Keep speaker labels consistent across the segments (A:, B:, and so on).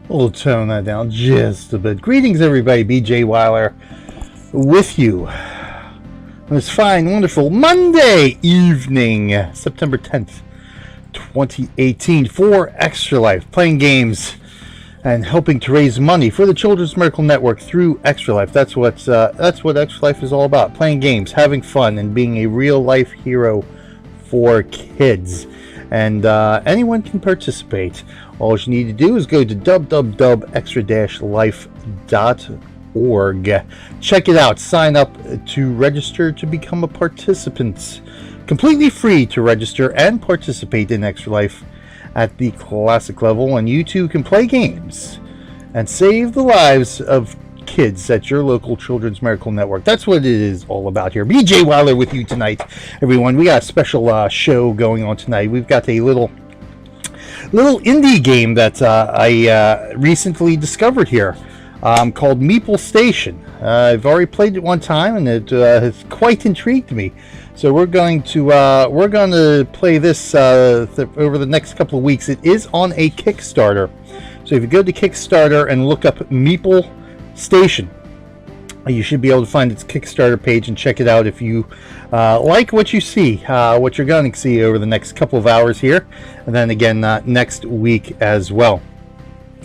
A: We'll tone that down just a bit. Greetings, everybody. BJ Weiler with you on this fine, wonderful Monday evening, September 10th, 2018, for Extra Life, playing games and helping to raise money for the Children's Miracle Network through Extra Life. That's what Extra Life is all about: playing games, having fun, and being a real life hero for kids. And anyone can participate. All you need to do is go to www.extra-life.org. Check it out. Sign up to register to become a participant. Completely free to register and participate in Extra Life at the classic level, and you too can play games and save the lives of kids at your local Children's Miracle Network. That's what it is all about here. BJ Weiler with you tonight, everyone. We got a special show going on tonight. We've got a little indie game that I recently discovered here, called Meeple Station. I've already played it one time, and it has quite intrigued me. So we're going to play this over the next couple of weeks. It is on a Kickstarter. So if you go to Kickstarter and look up Meeple Station, you should be able to find its Kickstarter page and check it out if you like what you see, what you're going to see over the next couple of hours here, and then again next week as well.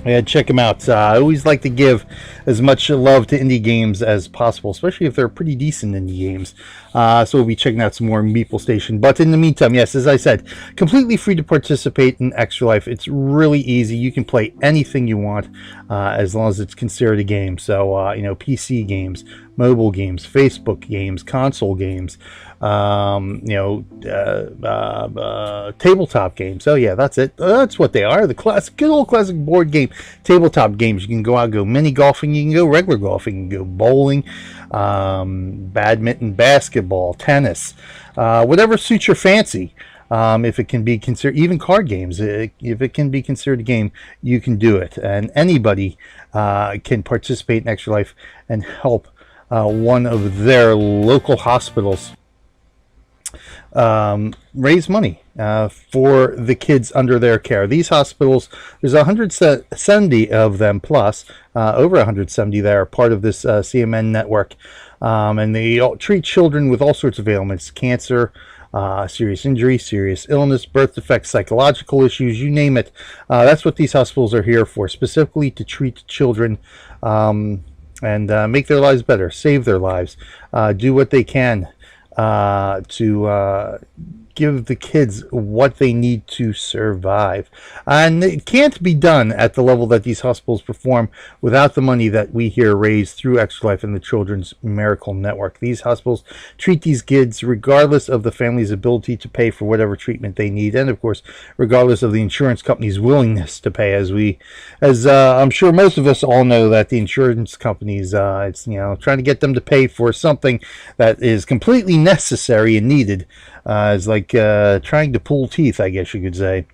A: Yeah, check them out. I always like to give as much love to indie games as possible, especially if they're pretty decent indie games. So we'll be checking out some more Meeple Station. But in the meantime, yes, as I said, completely free to participate in Extra Life. It's really easy. You can play anything you want as long as it's considered a game. So, PC games, mobile games, Facebook games, console games, tabletop games. So yeah, that's it. That's what they are. The good old classic board game tabletop games. You can go out and go mini golfing. You can go regular golfing. You can go bowling, badminton, basketball, tennis, whatever suits your fancy. If it can be considered, even card games, if it can be considered a game, you can do it. And anybody can participate in Extra Life and help one of their local hospitals raise money for the kids under their care. These hospitals, there's 170 of them, plus over 170 that are part of this CMN network, and they all treat children with all sorts of ailments: cancer, serious injury, serious illness, birth defects, psychological issues, you name it. That's what these hospitals are here for, specifically to treat children and make their lives better, save their lives, do what they can to give the kids what they need to survive. And it can't be done at the level that these hospitals perform without the money that we here raise through Extra Life and the Children's Miracle Network. These hospitals treat these kids regardless of the family's ability to pay for whatever treatment they need, and of course regardless of the insurance company's willingness to pay. As I'm sure most of us all know, that the insurance companies, it's trying to get them to pay for something that is completely necessary and needed. It's like trying to pull teeth, I guess you could say.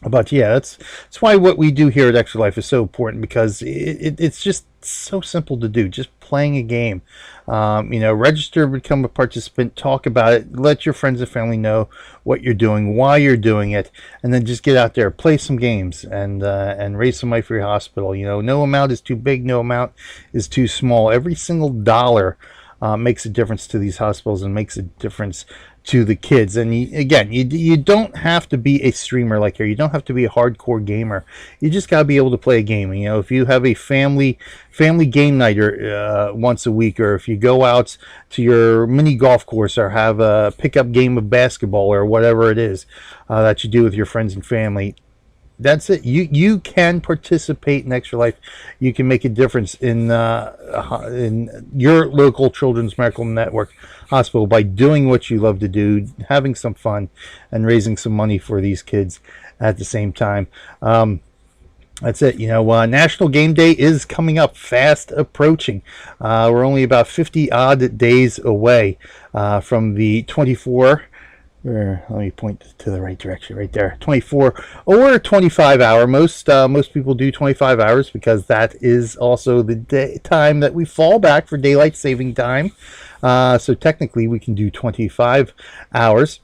A: But yeah, that's why what we do here at Extra Life is so important, because it's just so simple to do. Just playing a game. Register, become a participant, talk about it, let your friends and family know what you're doing, why you're doing it, and then just get out there, play some games, and raise some money for your hospital. No amount is too big, no amount is too small. Every single dollar makes a difference to these hospitals and makes a difference to the kids. And you don't have to be a streamer like here. You don't have to be a hardcore gamer. You just got to be able to play a game. If you have a family game night once a week, or if you go out to your mini golf course, or have a pickup game of basketball, or whatever it is that you do with your friends and family, that's it. You can participate in Extra Life. You can make a difference in your local Children's Miracle Network hospital by doing what you love to do, having some fun, and raising some money for these kids at the same time. That's it. National Game Day is coming up, fast approaching. We're only about 50 odd days away from the 24. Let me point to the right direction right there. 24 or 25 hour. Most people do 25 hours because that is also the time that we fall back for daylight saving time. So technically we can do 25 hours.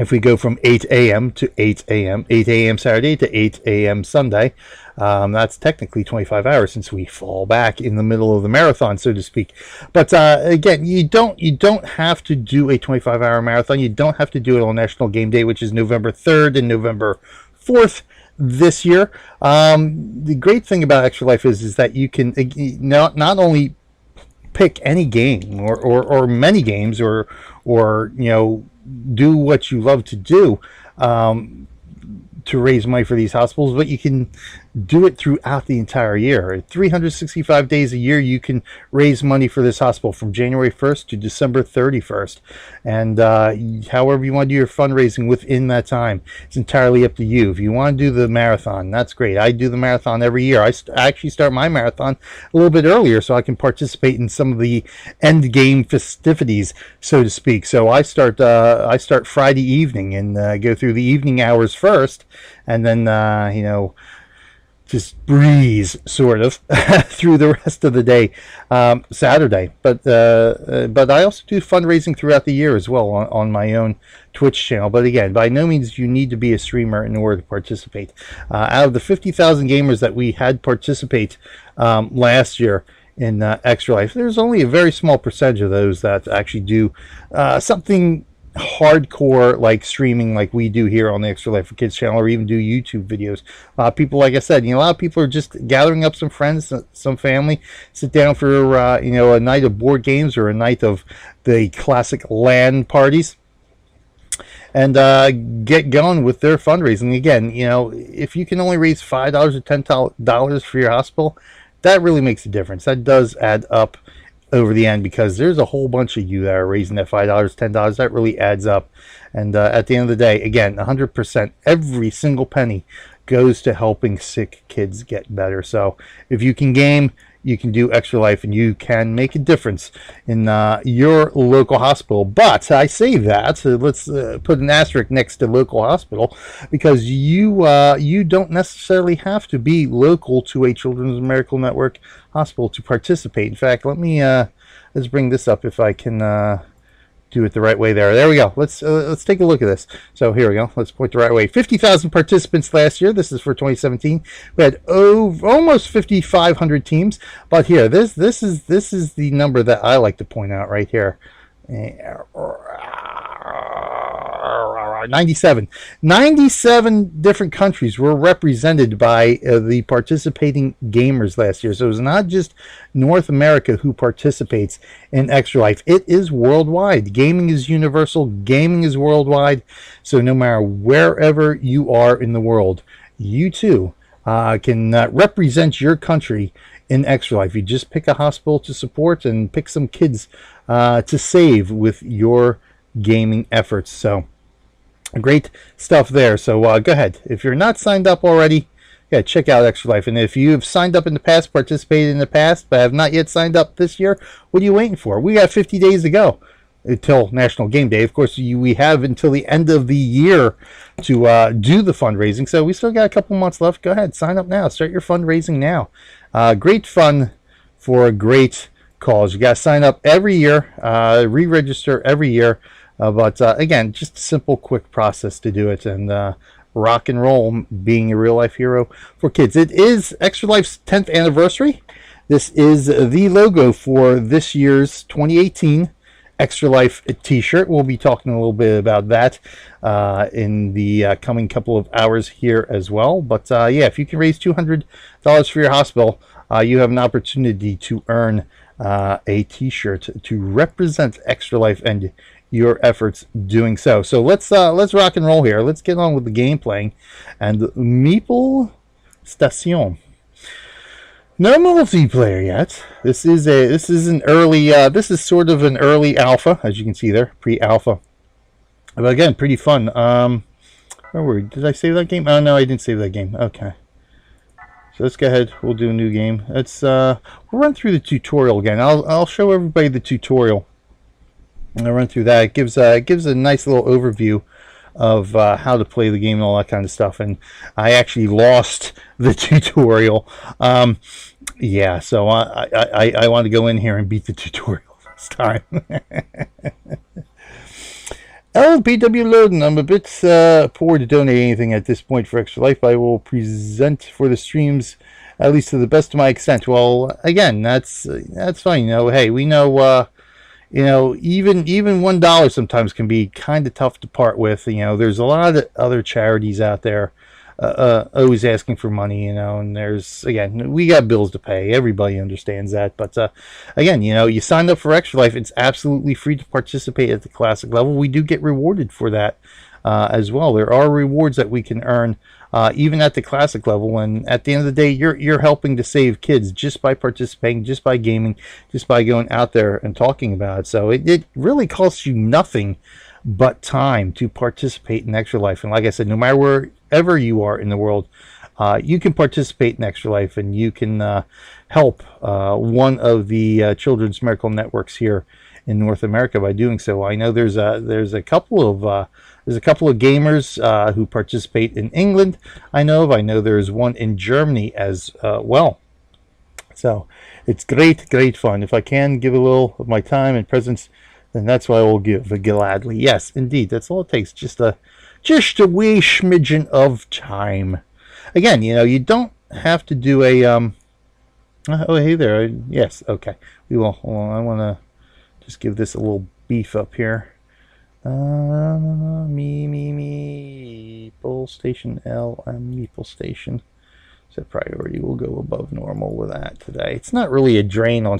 A: if we go from 8 a.m. to 8 a.m., 8 a.m. Saturday to 8 a.m. Sunday, that's technically 25 hours since we fall back in the middle of the marathon, so to speak. But again, you don't have to do a 25-hour marathon. You don't have to do it on National Game Day, which is November 3rd and November 4th this year. The great thing about Extra Life is that you can not only pick any game or many games or do what you love to do to raise money for these hospitals, but you can do it throughout the entire year. 365 days a year you can raise money for this hospital from January 1st to December 31st, and however you want to do your fundraising within that time, it's entirely up to you. If you want to do the marathon, that's great. I do the marathon every year. I actually start my marathon a little bit earlier so I can participate in some of the end game festivities, so to speak. So I start Friday evening and go through the evening hours first, and then just breeze sort of through the rest of the day Saturday. But I also do fundraising throughout the year as well on my own Twitch channel. But again, by no means you need to be a streamer in order to participate. Out of the 50,000 gamers that we had participate last year in Extra Life, there's only a very small percentage of those that actually do something hardcore like streaming like we do here on the Extra Life for Kids channel, or even do YouTube videos. People, like I said, a lot of people are just gathering up some friends, some family, sit down for a night of board games or a night of the classic LAN parties, and get going with their fundraising. Again, if you can only raise $5 or $10 for your hospital, that really makes a difference. That does add up over the end, because there's a whole bunch of you that are raising that $5, $10. That really adds up. And at the end of the day, again, 100%, every single penny goes to helping sick kids get better. So if you can game, you can do Extra Life, and you can make a difference in your local hospital. But I say that, so let's put an asterisk next to local hospital, because you don't necessarily have to be local to a Children's Miracle Network hospital to participate. In fact, let's bring this up if I can do it the right way there. There we go. Let's take a look at this. So here we go. Let's point the right way. 50,000 participants last year. This is for 2017. We had almost 5,500 teams. But here, this is the number that I like to point out right here. 97 different countries were represented by the participating gamers last year. So it's not just North America who participates in Extra Life. It is worldwide. Gaming is universal. Gaming is worldwide. So no matter wherever you are in the world, you too can represent your country in Extra Life. You just pick a hospital to support and pick some kids to save with your gaming efforts. So great stuff there. So go ahead. If you're not signed up already, check out Extra Life. And if you have signed up in the past, participated in the past, but have not yet signed up this year, what are you waiting for? We got 50 days to go until National Game Day. Of course, we have until the end of the year to do the fundraising. So we still got a couple months left. Go ahead, sign up now. Start your fundraising now. Great fun for a great cause. You got to sign up every year, re-register every year. But again, just a simple, quick process to do it, and rock and roll, being a real life hero for kids. It is Extra Life's 10th anniversary. This is the logo for this year's 2018 Extra Life t-shirt. We'll be talking a little bit about that in the coming couple of hours here as well. But yeah, if you can raise $200 for your hospital, you have an opportunity to earn a t-shirt to represent Extra Life and your efforts doing so. So let's rock and roll here. Let's get on with the game playing. And Meeple Station. No multiplayer yet. This is an early this is sort of an early alpha, as you can see there, pre-alpha. But again, pretty fun. Where were we? Did I save that game? Oh no, I didn't save that game. Okay. So let's go ahead. We'll do a new game. Let's we'll run through the tutorial again. I'll show everybody the tutorial. And I'll run through that. It gives a nice little overview of how to play the game and all that kind of stuff. And I actually lost the tutorial. Yeah, so I want to go in here and beat the tutorial this time. Oh, PW Loading. I'm a bit poor to donate anything at this point for Extra Life. I will present for the streams, at least to the best of my extent. Well, again, that's fine. Hey, we know. Even $1 sometimes can be kind of tough to part with. There's a lot of other charities out there always asking for money. And again, we got bills to pay. Everybody understands that. But again, you signed up for Extra Life. It's absolutely free to participate at the classic level. We do get rewarded for that as well. There are rewards that we can earn even at the classic level, and at the end of the day, you're helping to save kids just by participating, just by gaming, just by going out there and talking about it. So it really costs you nothing but time to participate in Extra Life. And like I said, no matter wherever you are in the world, you can participate in Extra Life, and you can help one of the children's medical networks here in North America by doing so. I know there's a couple of gamers who participate in England. I know there's one in Germany as well. So it's great fun. If I can give a little of my time and presence, then that's what I will give gladly. Yes, indeed, that's all it takes. Just a wee smidgen of time. Again, you don't have to do a oh, hey there. Yes, okay. We will. Hold on, I want to just give this a little beef up here. Meeple Station, Meeple Station. So priority will go above normal with that today. It's not really a drain on...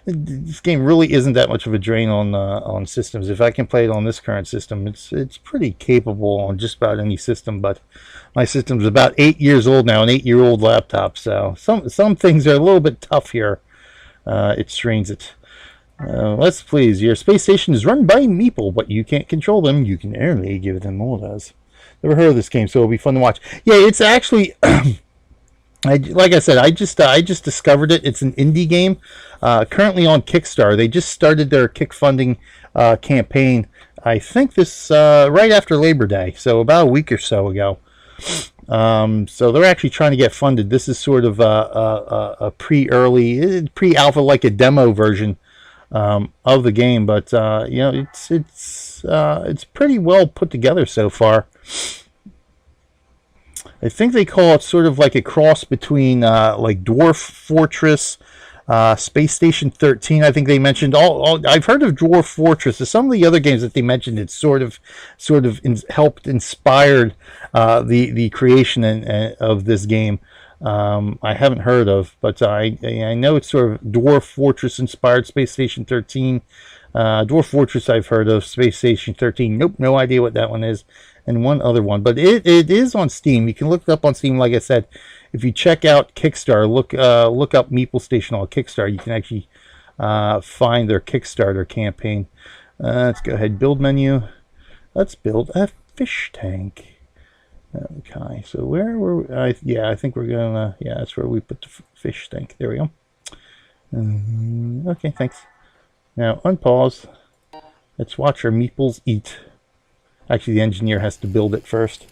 A: This game really isn't that much of a drain on systems. If I can play it on this current system, it's pretty capable on just about any system. But my system's about 8 years old now, an 8-year-old laptop. So some things are a little bit tough here. It strains it. Let's please. Your space station is run by Meeple, but you can't control them. You can only give them orders. Never heard of this game, so it'll be fun to watch. Yeah, it's actually... like I said, I just discovered it. It's an indie game, currently on Kickstarter. They just started their kick funding campaign. I think this right after Labor Day, so about a week or so ago. So they're actually trying to get funded. This is sort of a pre-alpha, like a demo version of the game, but it's pretty well put together so far. I think they call it sort of like a cross between like Dwarf Fortress, Space Station 13. I think they mentioned I've heard of Dwarf Fortress. Some of the other games that they mentioned, it sort of helped inspired the creation of this game. I haven't heard of, but I know it's sort of Dwarf Fortress inspired Space Station 13. Dwarf Fortress I've heard of. Space Station 13, nope, no idea what that one is. And one other one, but it is on Steam. You can look it up on Steam. Like I said, if you check out Kickstarter, look up Meeple Station on Kickstarter, you can actually find their Kickstarter campaign. Let's go ahead, build menu. Let's build a fish tank. Okay, so where were I think we're gonna, that's where we put the fish tank. There we go. Okay, thanks. Now unpause. Let's watch our meeples eat. Actually, the engineer has to build it first.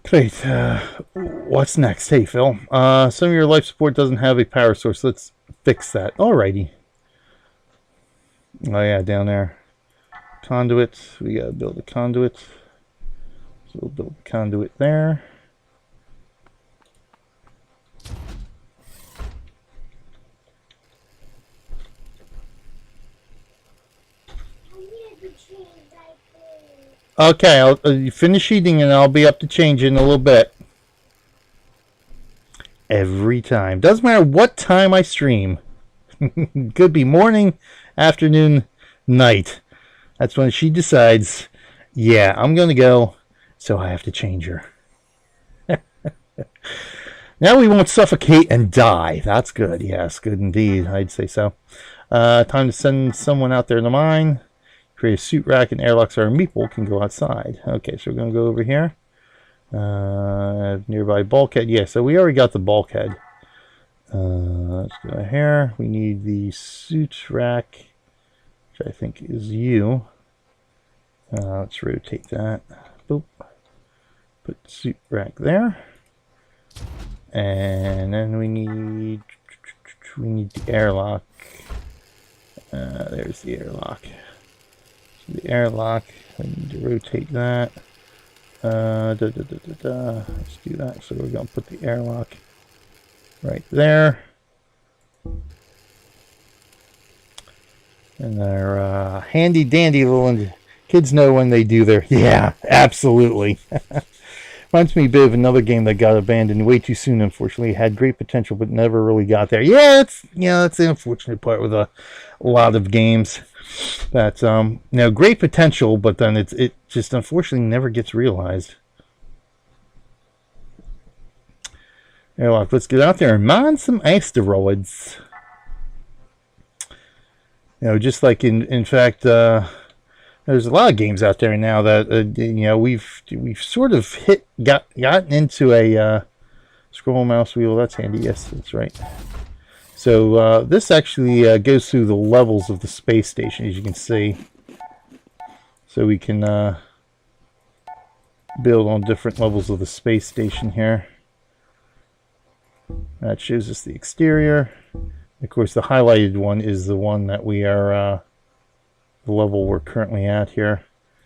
A: Great. What's next? Hey, Phil. Some of your life support doesn't have a power source. Let's fix that. Alrighty. Oh, yeah, down there. Conduit. We gotta build a conduit. So we'll build a conduit there. Okay, I'll finish eating and I'll be up to change in a little bit. Every time. Doesn't matter what time I stream. Could be morning, afternoon, night. That's when she decides, yeah, I'm going to go, so I have to change her. Now we won't suffocate and die. That's good. Yes, good indeed. I'd say so. Time to send someone out there to mine. Create a suit rack and airlock so our meeple can go outside. Okay, so we're going to go over here. Nearby bulkhead. Yeah, so we already got the bulkhead. Let's go here. We need the suit rack, which I think is you. Let's rotate that. Boop. Put the suit rack there. And then we need the airlock. There's the airlock. So the airlock, we need to rotate that. Let's do that. So we're going to put the airlock right there. And they're handy dandy little kids know when they do their, yeah, absolutely. Reminds me a bit of another game that got abandoned way too soon, unfortunately. It had great potential, but never really got there. Yeah, that's the unfortunate part with a lot of games. That, great potential, but then it just unfortunately never gets realized. Airlock, let's get out there and mine some asteroids. Just like in fact, there's a lot of games out there now that we've sort of gotten into a scroll mouse wheel. That's handy. Yes, that's right. So this actually goes through the levels of the space station, as you can see. So we can build on different levels of the space station here. That shows us the exterior. Of course, the highlighted one is the one that we are, the level we're currently at here.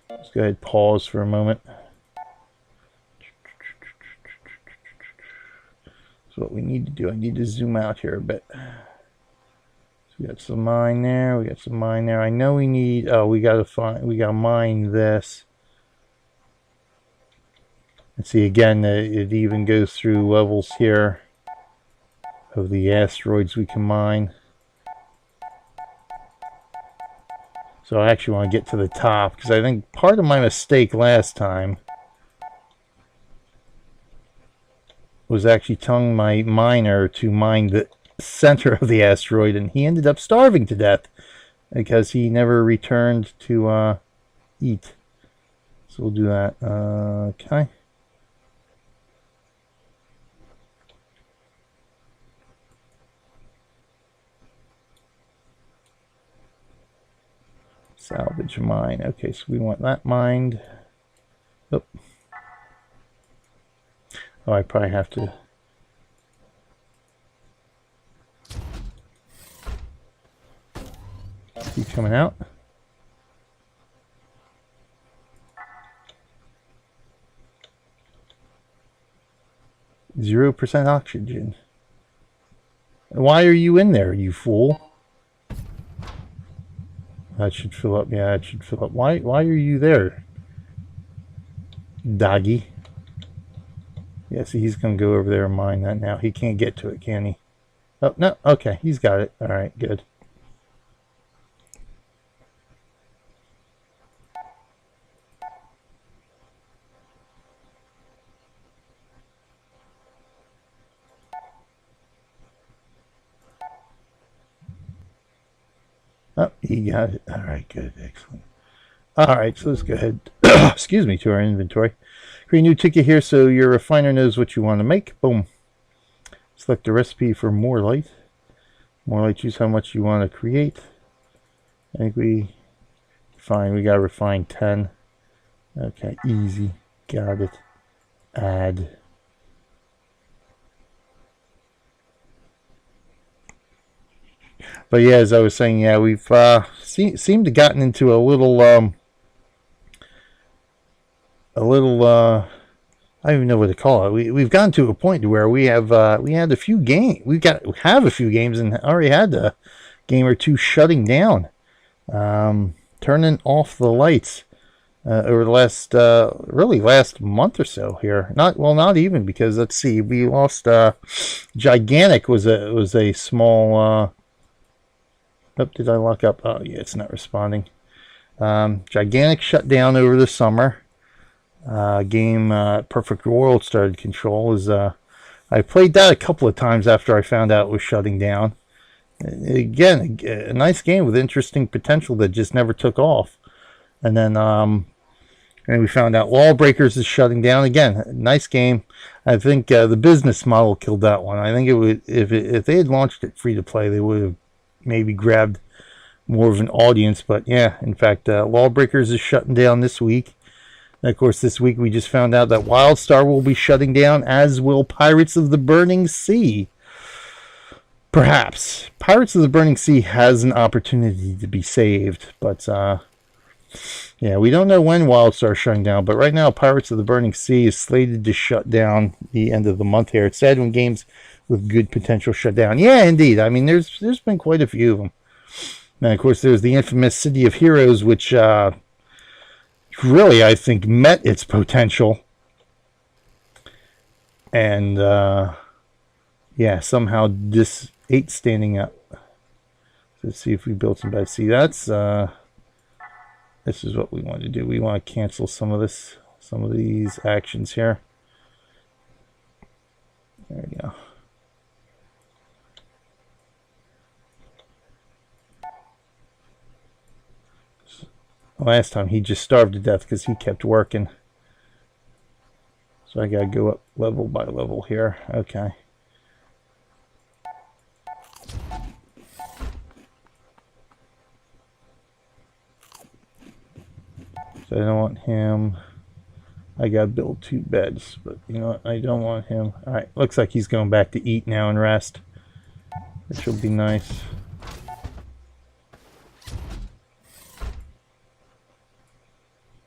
A: Let's go ahead and pause for a moment. So what we need to do, I need to zoom out here a bit. So we got some mine there, we got some mine there. I know we need, we gotta mine this. And see again, it even goes through levels here of the asteroids we can mine. So I actually want to get to the top, because I think part of my mistake last time was actually telling my miner to mine the center of the asteroid, and he ended up starving to death because he never returned to eat. So we'll do that. Okay. Salvage mine. Okay, so we want that mined. Oh, I probably have to. Keep coming out. %0 oxygen. Why are you in there, you fool? That should fill up. Yeah, it should fill up. Why are you there, doggy? Yeah, see, he's going to go over there and mine that now. He can't get to it, can he? Oh, no. Okay, he's got it. All right, good. Oh, he got it. All right, good. Excellent. All right, so let's go ahead, excuse me, to our inventory. Create a new ticket here so your refiner knows what you want to make. Boom. Select the recipe for more light. More light, choose how much you want to create. I think we got to refine 10. Okay, easy. Got it. Add. But yeah, as I was saying, yeah, we've seemed to have gotten into a little I don't even know what to call it. We've gotten to a point where we have a few games and already had a game or two shutting down, turning off the lights over the last last month or so here. Not even, because let's see, we lost Gigantic was a small. Oh, did I lock up? Oh yeah, it's not responding. Gigantic shut down over the summer. Game Perfect World started Control. I played that a couple of times after I found out it was shutting down. Again, a nice game with interesting potential that just never took off. And then we found out Lawbreakers is shutting down again. Nice game. I think the business model killed that one. I think it would, if they had launched it free to play, they would have maybe grabbed more of an audience. But yeah, in fact, Lawbreakers is shutting down this week. And of course, this week we just found out that WildStar will be shutting down, as will Pirates of the Burning Sea. Perhaps. Pirates of the Burning Sea has an opportunity to be saved, but yeah, we don't know when WildStar is shutting down, but right now Pirates of the Burning Sea is slated to shut down the end of the month here. It's sad when games with good potential shut down. Yeah, indeed. I mean, there's been quite a few of them. And of course, there's the infamous City of Heroes, which really, I think, met its potential. And yeah, somehow this 8 standing up. Let's see if we built some beds. See, that's this is what we want to do. We want to cancel some of these actions here. There we go. Last time he just starved to death because he kept working. So I gotta go up level by level here. Okay. So I don't want him. I gotta build 2 beds, but you know what? I don't want him. Alright, looks like he's going back to eat now and rest, which will be nice.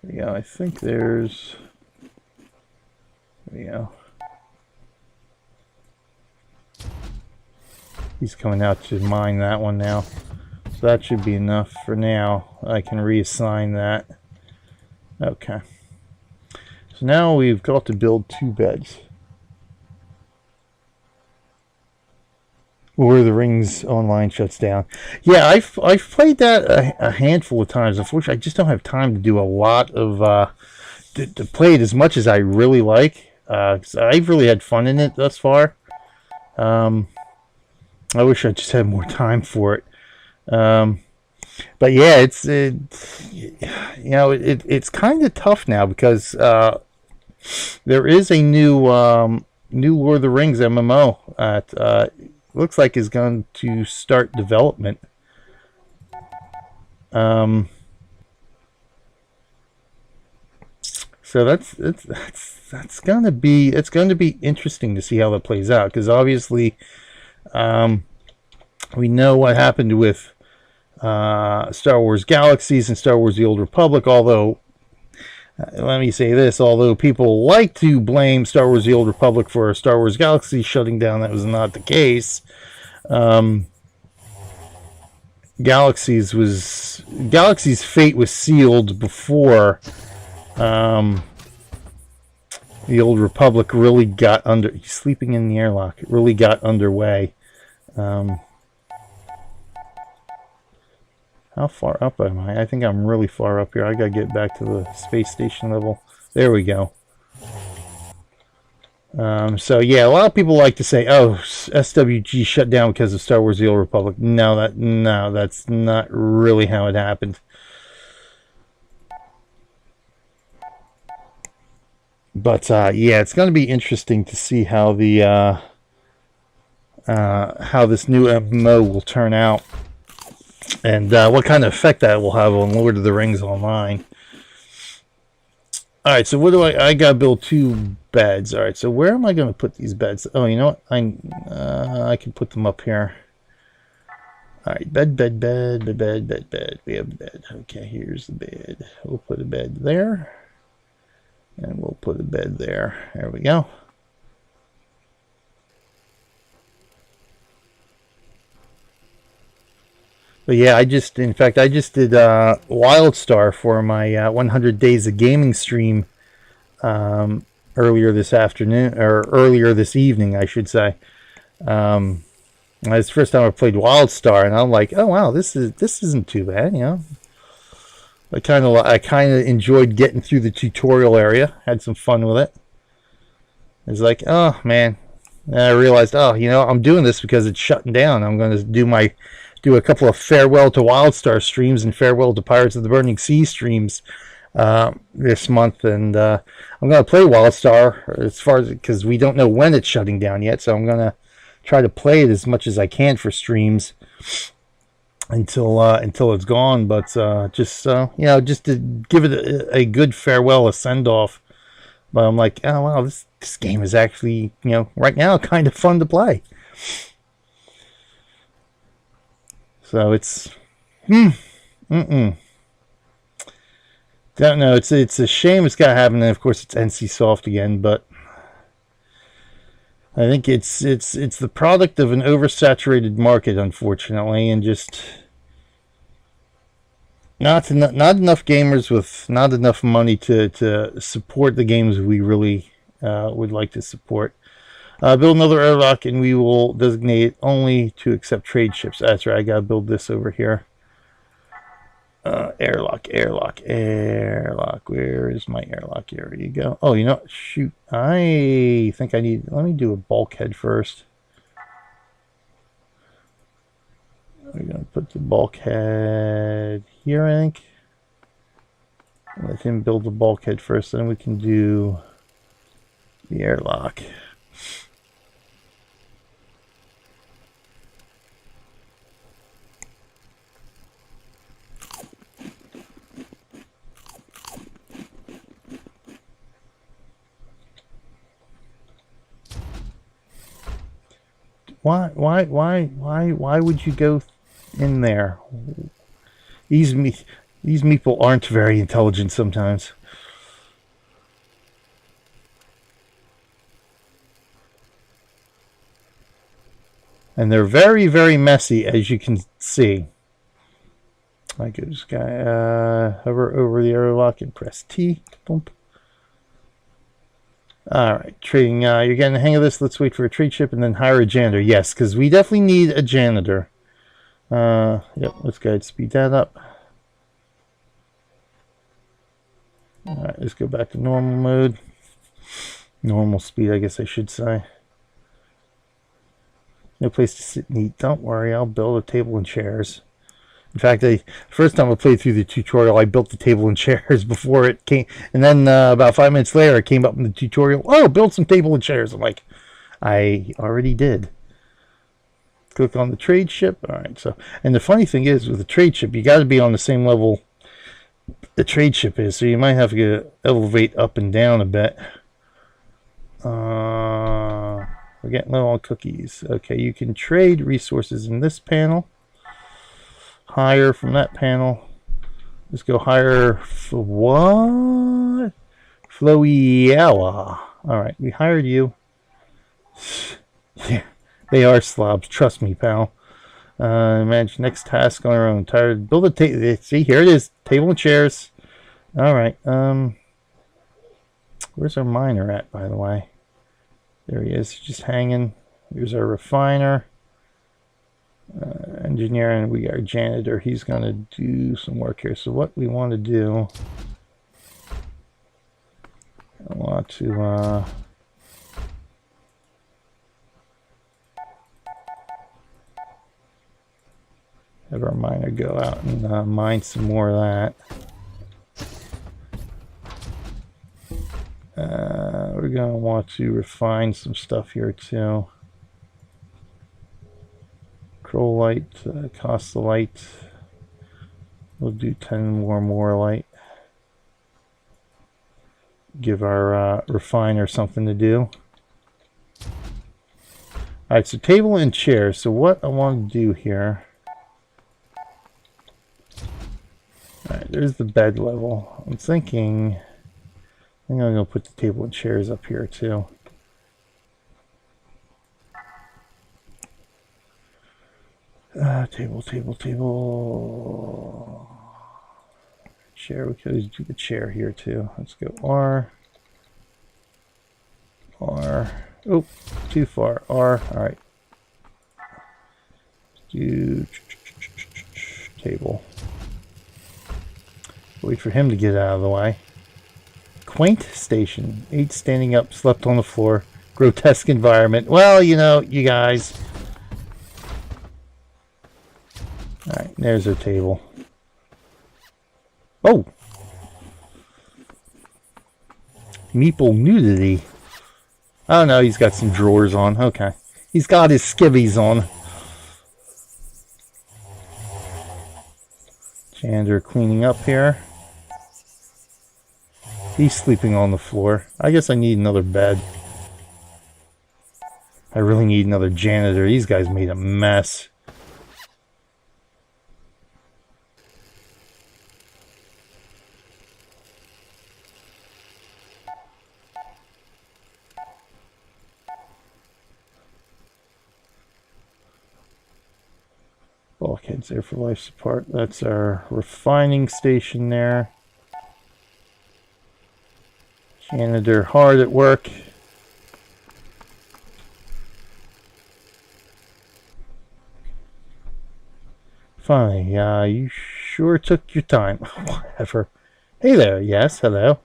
A: Yeah, I think there's... There we go. He's coming out to mine that one now. So that should be enough for now. I can reassign that. Okay. So now we've got to build 2 beds. Lord of the Rings Online shuts down. Yeah, I've played that a handful of times. Unfortunately, I just don't have time to do a lot of to play it as much as I really like. 'Cause I've really had fun in it thus far. I wish I just had more time for it. But yeah, it's you know, it's kind of tough now because there is a new Lord of the Rings MMO at looks like is going to start development. So that's going to be interesting to see how that plays out, because obviously we know what happened with Star Wars Galaxies and Star Wars The Old Republic, although let me say this, although people like to blame Star Wars The Old Republic for Star Wars Galaxy shutting down, that was not the case. Galaxy's fate was sealed before The Old Republic really got under... He's sleeping in the airlock. It really got underway. How far up am I? I think I'm really far up here. I gotta get back to the space station level. There we go. So yeah, a lot of people like to say, "Oh, SWG shut down because of Star Wars: The Old Republic." No, that's not really how it happened. But yeah, it's going to be interesting to see how the how this new MMO will turn out, and what kind of effect that will have on Lord of the Rings Online. All right, so what do I gotta build 2 beds. All right, so where am I going to put these beds? Oh, you know what? I can put them up here. All right, bed. We have a bed. Okay, here's the bed. We'll put a bed there, and we'll put a bed there. There we go. But yeah, in fact, I just did WildStar for my 100 Days of Gaming stream earlier this afternoon, or earlier this evening, I should say. It's the first time I played WildStar, and I'm like, oh wow, this isn't too bad, you know. I kind of enjoyed getting through the tutorial area, had some fun with it. It's like, oh man, and I realized, oh, you know, I'm doing this because it's shutting down. I'm going to do a couple of farewell to WildStar streams and farewell to Pirates of the Burning Sea streams this month, and I'm going to play WildStar as far as, because we don't know when it's shutting down yet, so I'm going to try to play it as much as I can for streams. until it's gone. But just just to give it a good farewell, a send off. But I'm like, oh wow, this game is actually right now kind of fun to play. So it's don't know. It's a shame it's got to happen. And of course, it's NC Soft again, but I think it's the product of an oversaturated market, unfortunately, and just not enough gamers with not enough money to support the games we really would like to support. Build another airlock, and we will designate it only to accept trade ships. That's right. I gotta build this over here. Airlock. Where is my airlock? Here you go. Oh, shoot. I think let me do a bulkhead first. We're going to put the bulkhead here, I think. Let him build the bulkhead first, then we can do the airlock. Why would you go in there? These Meeple aren't very intelligent sometimes. And they're very, very messy, as you can see. I could just hover over the airlock and press T. Boom. Alright, trading. You're getting the hang of this. Let's wait for a trade ship and then hire a janitor. Yes, because we definitely need a janitor. Yep, let's go ahead and speed that up. Alright, let's go back to normal mode. Normal speed, I guess I should say. No place to sit and eat. Don't worry, I'll build a table and chairs. In fact, first time I played through the tutorial, I built the table and chairs before it came. And then about 5 minutes later, it came up in the tutorial. Oh, build some table and chairs. I'm like, I already did. Click on the trade ship. All right. So, and the funny thing is, with the trade ship, you got to be on the same level the trade ship is. So you might have to elevate up and down a bit. We're getting low on cookies. Okay, you can trade resources in this panel. Higher from that panel. Let's go higher for what? Flowiella. Alright, we hired you. Yeah, they are slobs. Trust me, pal. Manage next task on our own. Tired. Build a table. See, here it is. Table and chairs. Alright. Where's our miner at, by the way? There he is. Just hanging. Here's our refiner. Engineer, and we got our janitor. He's going to do some work here. So what we want to do, I want to have our miner go out and mine some more of that. We're going to want to refine some stuff here too. Control light, cost the light. We'll do 10 more light. Give our refiner something to do. Alright, so table and chair. So what I want to do here. Alright, there's the bed level. I'm thinking I'm going to put the table and chairs up here too. Table. Chair, we could do the chair here too. Let's go R. Oh, too far. R. Alright. Do table. Wait for him to get out of the way. Quaint station. 8 standing up, slept on the floor. Grotesque environment. Well, you guys. Alright, there's our table. Oh! Meeple nudity. Oh no, he's got some drawers on. Okay. He's got his skivvies on. Janitor cleaning up here. He's sleeping on the floor. I guess I need another bed. I really need another janitor. These guys made a mess. Bulkheads there for life support. That's our refining station there. Janitor hard at work. Fine, you sure took your time. Whatever. Hey there, yes, hello.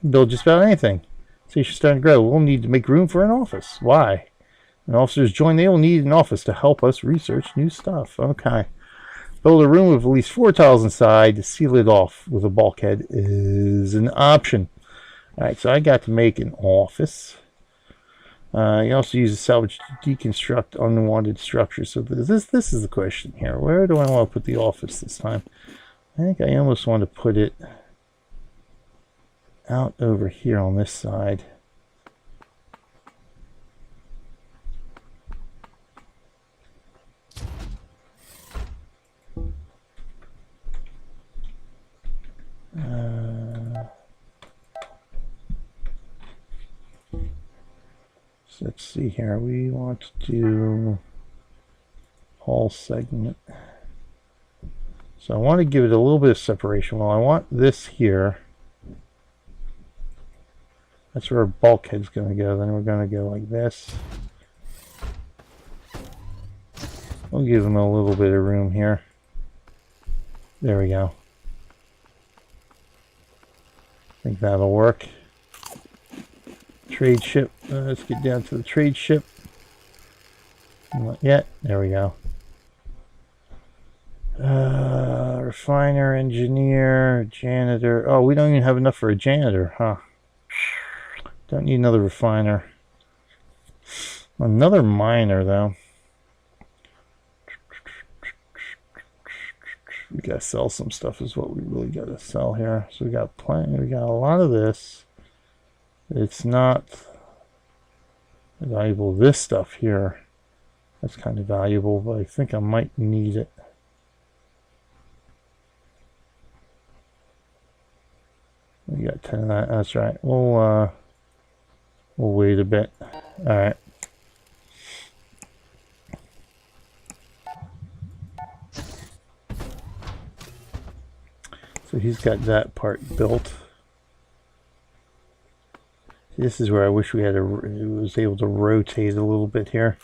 A: Build just about anything. Station's starting to grow. We'll need to make room for an office. Why? When officers join, they will need an office to help us research new stuff. Okay. Build a room with at least 4 tiles inside to seal it off with a bulkhead is an option. Alright, so I got to make an office. You also use a salvage to deconstruct unwanted structures. So this is the question here. Where do I want to put the office this time? I think I almost want to put it out over here on this side. So let's see here. We want to do hall segment. So I want to give it a little bit of separation. Well, I want this here. That's where our bulkhead's going to go. Then we're going to go like this. We'll give them a little bit of room here. There we go. I think that'll work. Trade ship. Let's get down to the trade ship. Not yet. There we go. Refiner, engineer, janitor. Oh, we don't even have enough for a janitor, huh? Don't need another refiner. Another miner, though. We gotta sell some stuff is what we really gotta sell here. So we got plenty. We got a lot of this. It's not valuable. This stuff here, that's kind of valuable, but I think I might need it. We got 10 of that. That's right. We'll wait a bit. All right. So he's got that part built. This is where I wish we had was able to rotate a little bit here.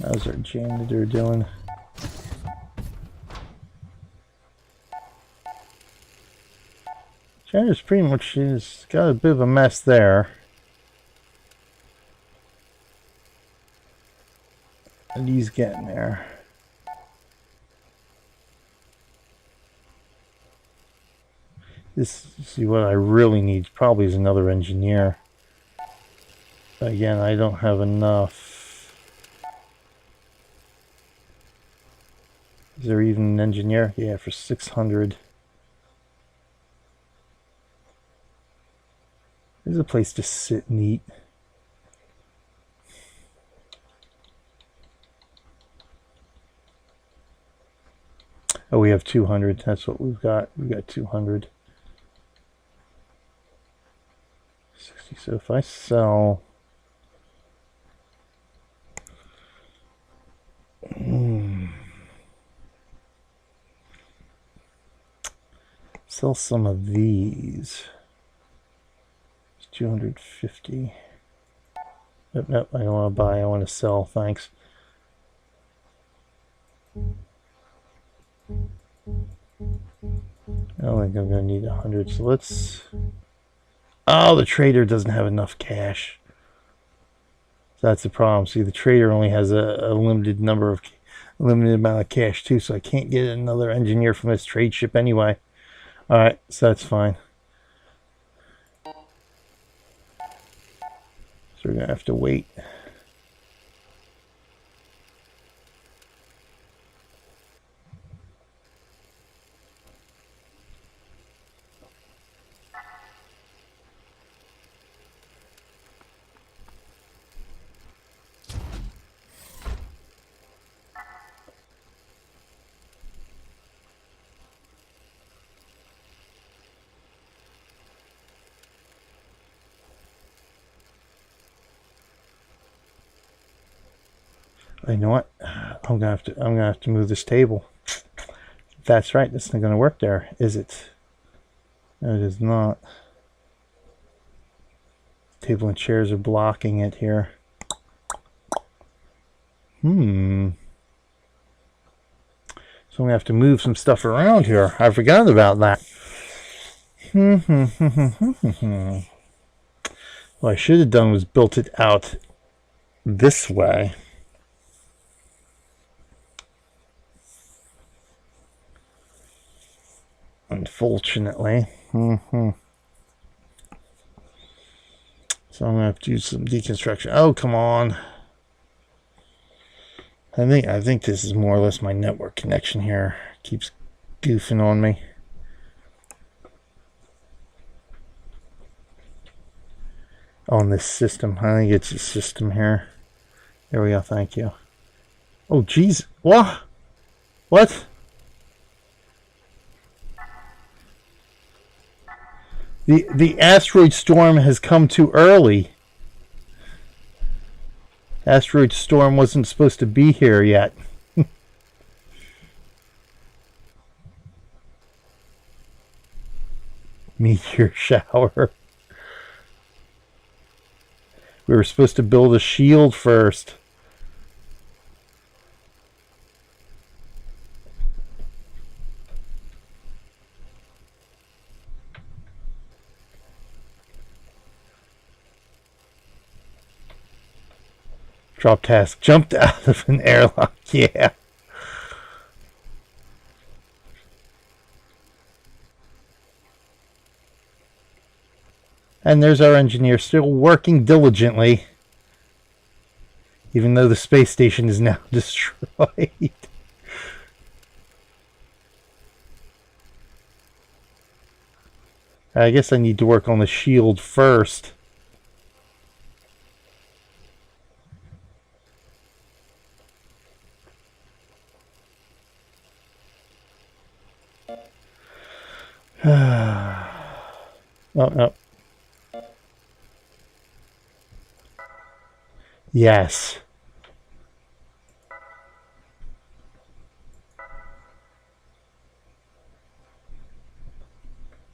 A: How's our janitor doing? Janitor's pretty much, she's got a bit of a mess there. And he's getting there. This, see, what I really need probably is another engineer. But again, I don't have enough. Is there even an engineer? Yeah, for 600. There's a place to sit and eat. Oh, we have 200. That's what we've got. We got 200. 60. So if I sell... sell some of these. It's 250. Nope, nope, I don't want to buy. I want to sell. Thanks. I don't think I'm going to need 100, so let's... Oh, the trader doesn't have enough cash. So that's the problem. See, the trader only has a limited amount of cash too, so I can't get another engineer from this trade ship anyway. Alright, so that's fine. So we're going to have to wait. You know what? I'm gonna have to move this table. That's right. That's not gonna work there, is it? No, it is not. Table and chairs are blocking it here. So I'm gonna have to move some stuff around here. I forgot about that. What I should have done was built it out this way. Unfortunately. So I'm gonna have to do some deconstruction. Oh, come on. I think this is more or less my network connection here. Keeps goofing on me. On this system. I think it's a system here. There we go, thank you. Oh jeez. What? What? The asteroid storm has come too early. Asteroid storm wasn't supposed to be here yet. Meteor shower. We were supposed to build a shield first. Drop task. Jumped out of an airlock. Yeah. And there's our engineer still working diligently. Even though the space station is now destroyed. I guess I need to work on the shield first. Oh, no. Yes.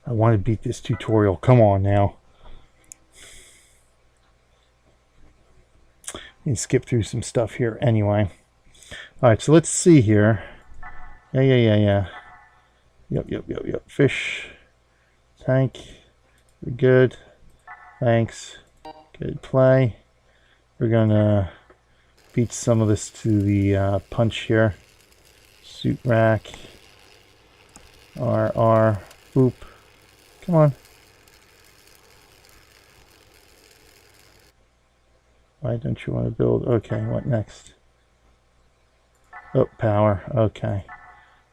A: I want to beat this tutorial. Come on now. Let me skip through some stuff here anyway. Alright, so let's see here. Yeah. Yep. Fish. Tank. We're good. Thanks. Good play. We're gonna beat some of this to the punch here. Suit rack. RR. Boop. Come on. Why don't you want to build? Okay, what next? Oh, power. Okay.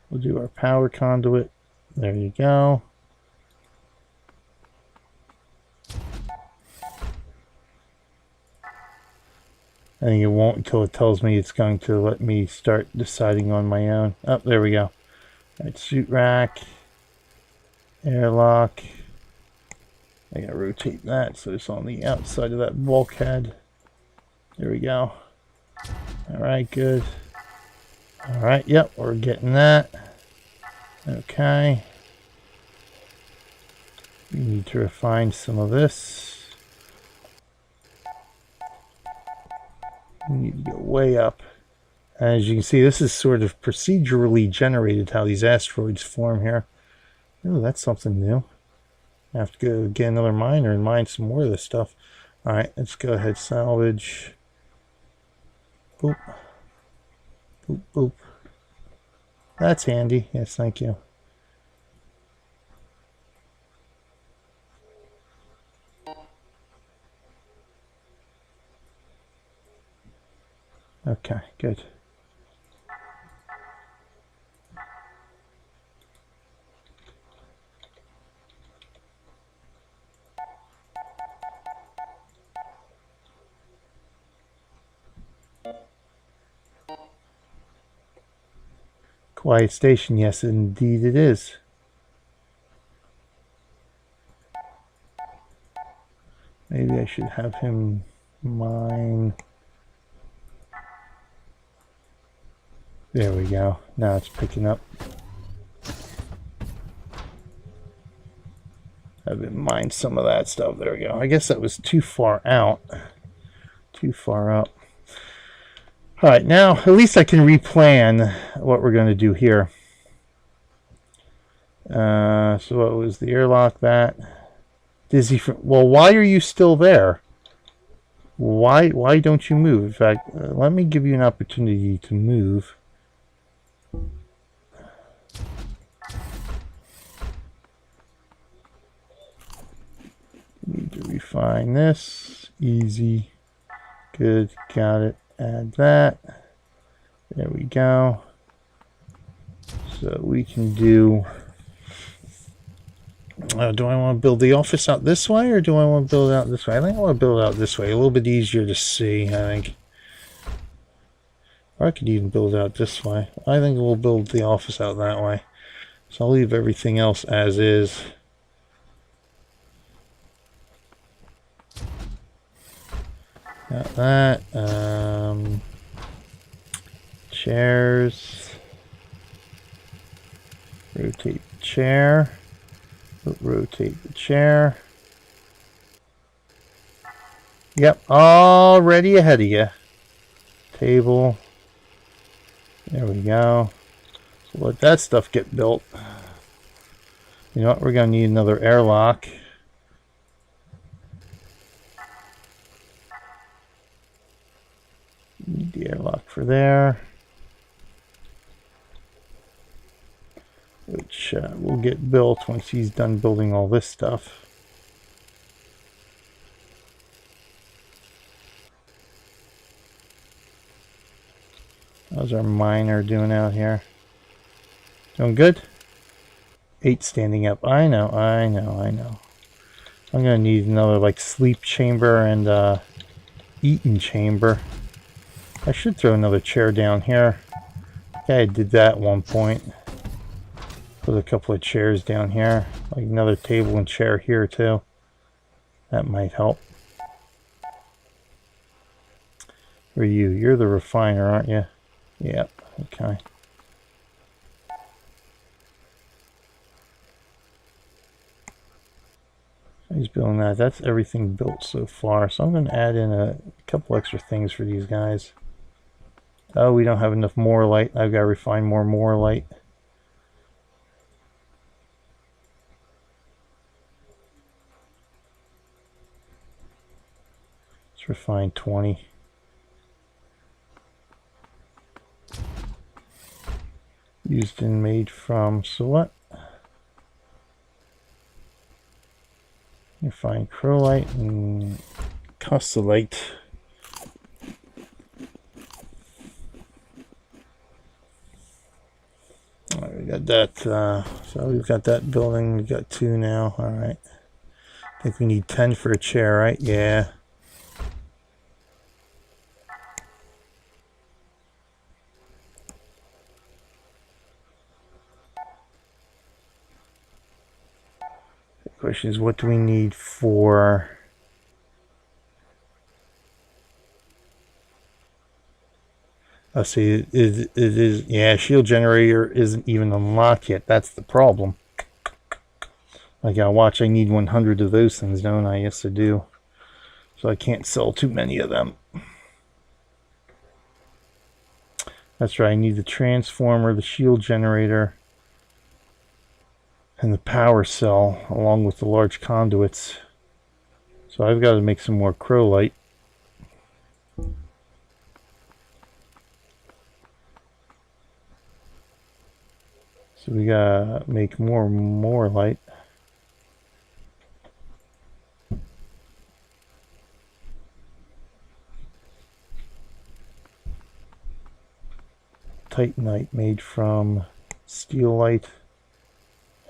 A: We'll do our power conduit. There you go. I think it won't until it tells me it's going to let me start deciding on my own. Oh, there we go. All right, suit rack. Airlock. I gotta rotate that so it's on the outside of that bulkhead. There we go. Alright, good. Alright, yep, we're getting that. Okay. We need to refine some of this. We need to go way up. As you can see, this is sort of procedurally generated how these asteroids form here. Oh, that's something new. I have to go get another miner and mine some more of this stuff. Alright, let's go ahead, salvage. Boop. Boop, boop. That's handy. Yes, thank you. Okay, good. Quiet station, yes, indeed it is. Maybe I should have him mine. There we go. Now it's picking up. Have him mine some of that stuff. There we go. I guess that was too far out. Too far up. Alright, now at least I can replan what we're going to do here. So what was the airlock that? Dizzy from, well, why are you still there? Why don't you move? In fact, let me give you an opportunity to move. Need to refine this. Easy. Good. Got it. Add that. There we go. So we can do... do I want to build the office out this way, or do I want to build it out this way? I think I want to build it out this way. A little bit easier to see, I think. Or I could even build it out this way. I think we'll build the office out that way. So I'll leave everything else as is. Got that. Chairs. Rotate the chair. Rotate the chair. Yep, already ahead of you. Table. There we go. So let that stuff get built. You know what? We're going to need another airlock. Need the airlock for there. Which will get built once he's done building all this stuff. How's our miner doing out here? Doing good? 8 standing up. I know. I'm gonna need another like sleep chamber and eating chamber. I should throw another chair down here. Yeah, I did that at one point. Put a couple of chairs down here, like another table and chair here too. That might help. Who are you? You're the refiner, aren't you? Yep. Okay. He's building that. That's everything built so far. So I'm going to add in a couple extra things for these guys. Oh, we don't have enough more light. I've got to refine more light. Let's refine 20. Used and made from, so what? Refine crowlite and costolite. Alright, we got that, so we've got that building, we've got 2 now, alright. I think we need 10 for a chair, right? Yeah. The question is, what do we need for... Let's see, it is, yeah, shield generator isn't even unlocked yet. That's the problem. Like, watch, I need 100 of those things, don't I? Yes, I do. So I can't sell too many of them. That's right, I need the transformer, the shield generator, and the power cell, along with the large conduits. So I've got to make some more crowlite. So we gotta make more light. titanite made from steelite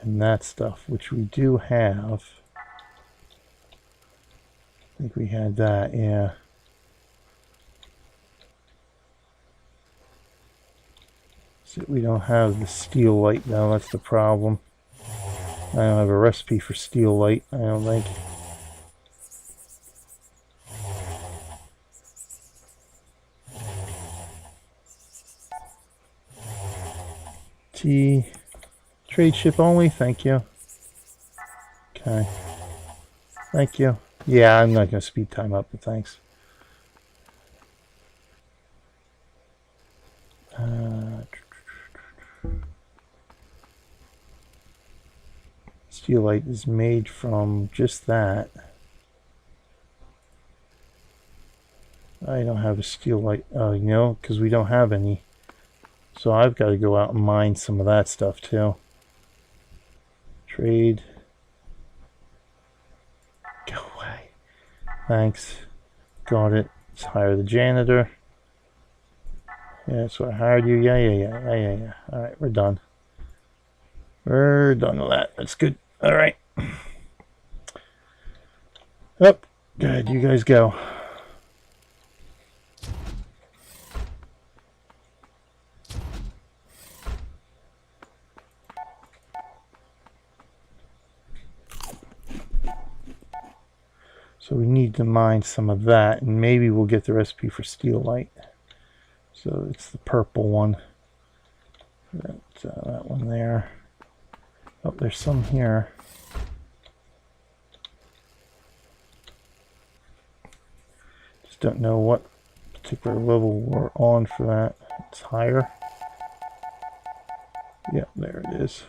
A: and that stuff, which we do have. I think we had that, yeah. So we don't have the steelite though, that's the problem. I don't have a recipe for steelite, I don't think. T. Trade ship only, thank you. Okay. Thank you. Yeah, I'm not going to speed time up, but thanks. Steelite is made from just that. I don't have a steelite, you know, because we don't have any. So I've got to go out and mine some of that stuff too. Trade. Go away. Thanks. Got it. Let's hire the janitor. Yeah, that's why I hired you. Yeah. Alright, we're done. We're done with that. That's good. Alright. Up. Good, you guys go. So we need to mine some of that, and maybe we'll get the recipe for steelite. So it's the purple one. That one there. Oh, there's some here. Just don't know what particular level we're on for that. It's higher. Yep, there it is.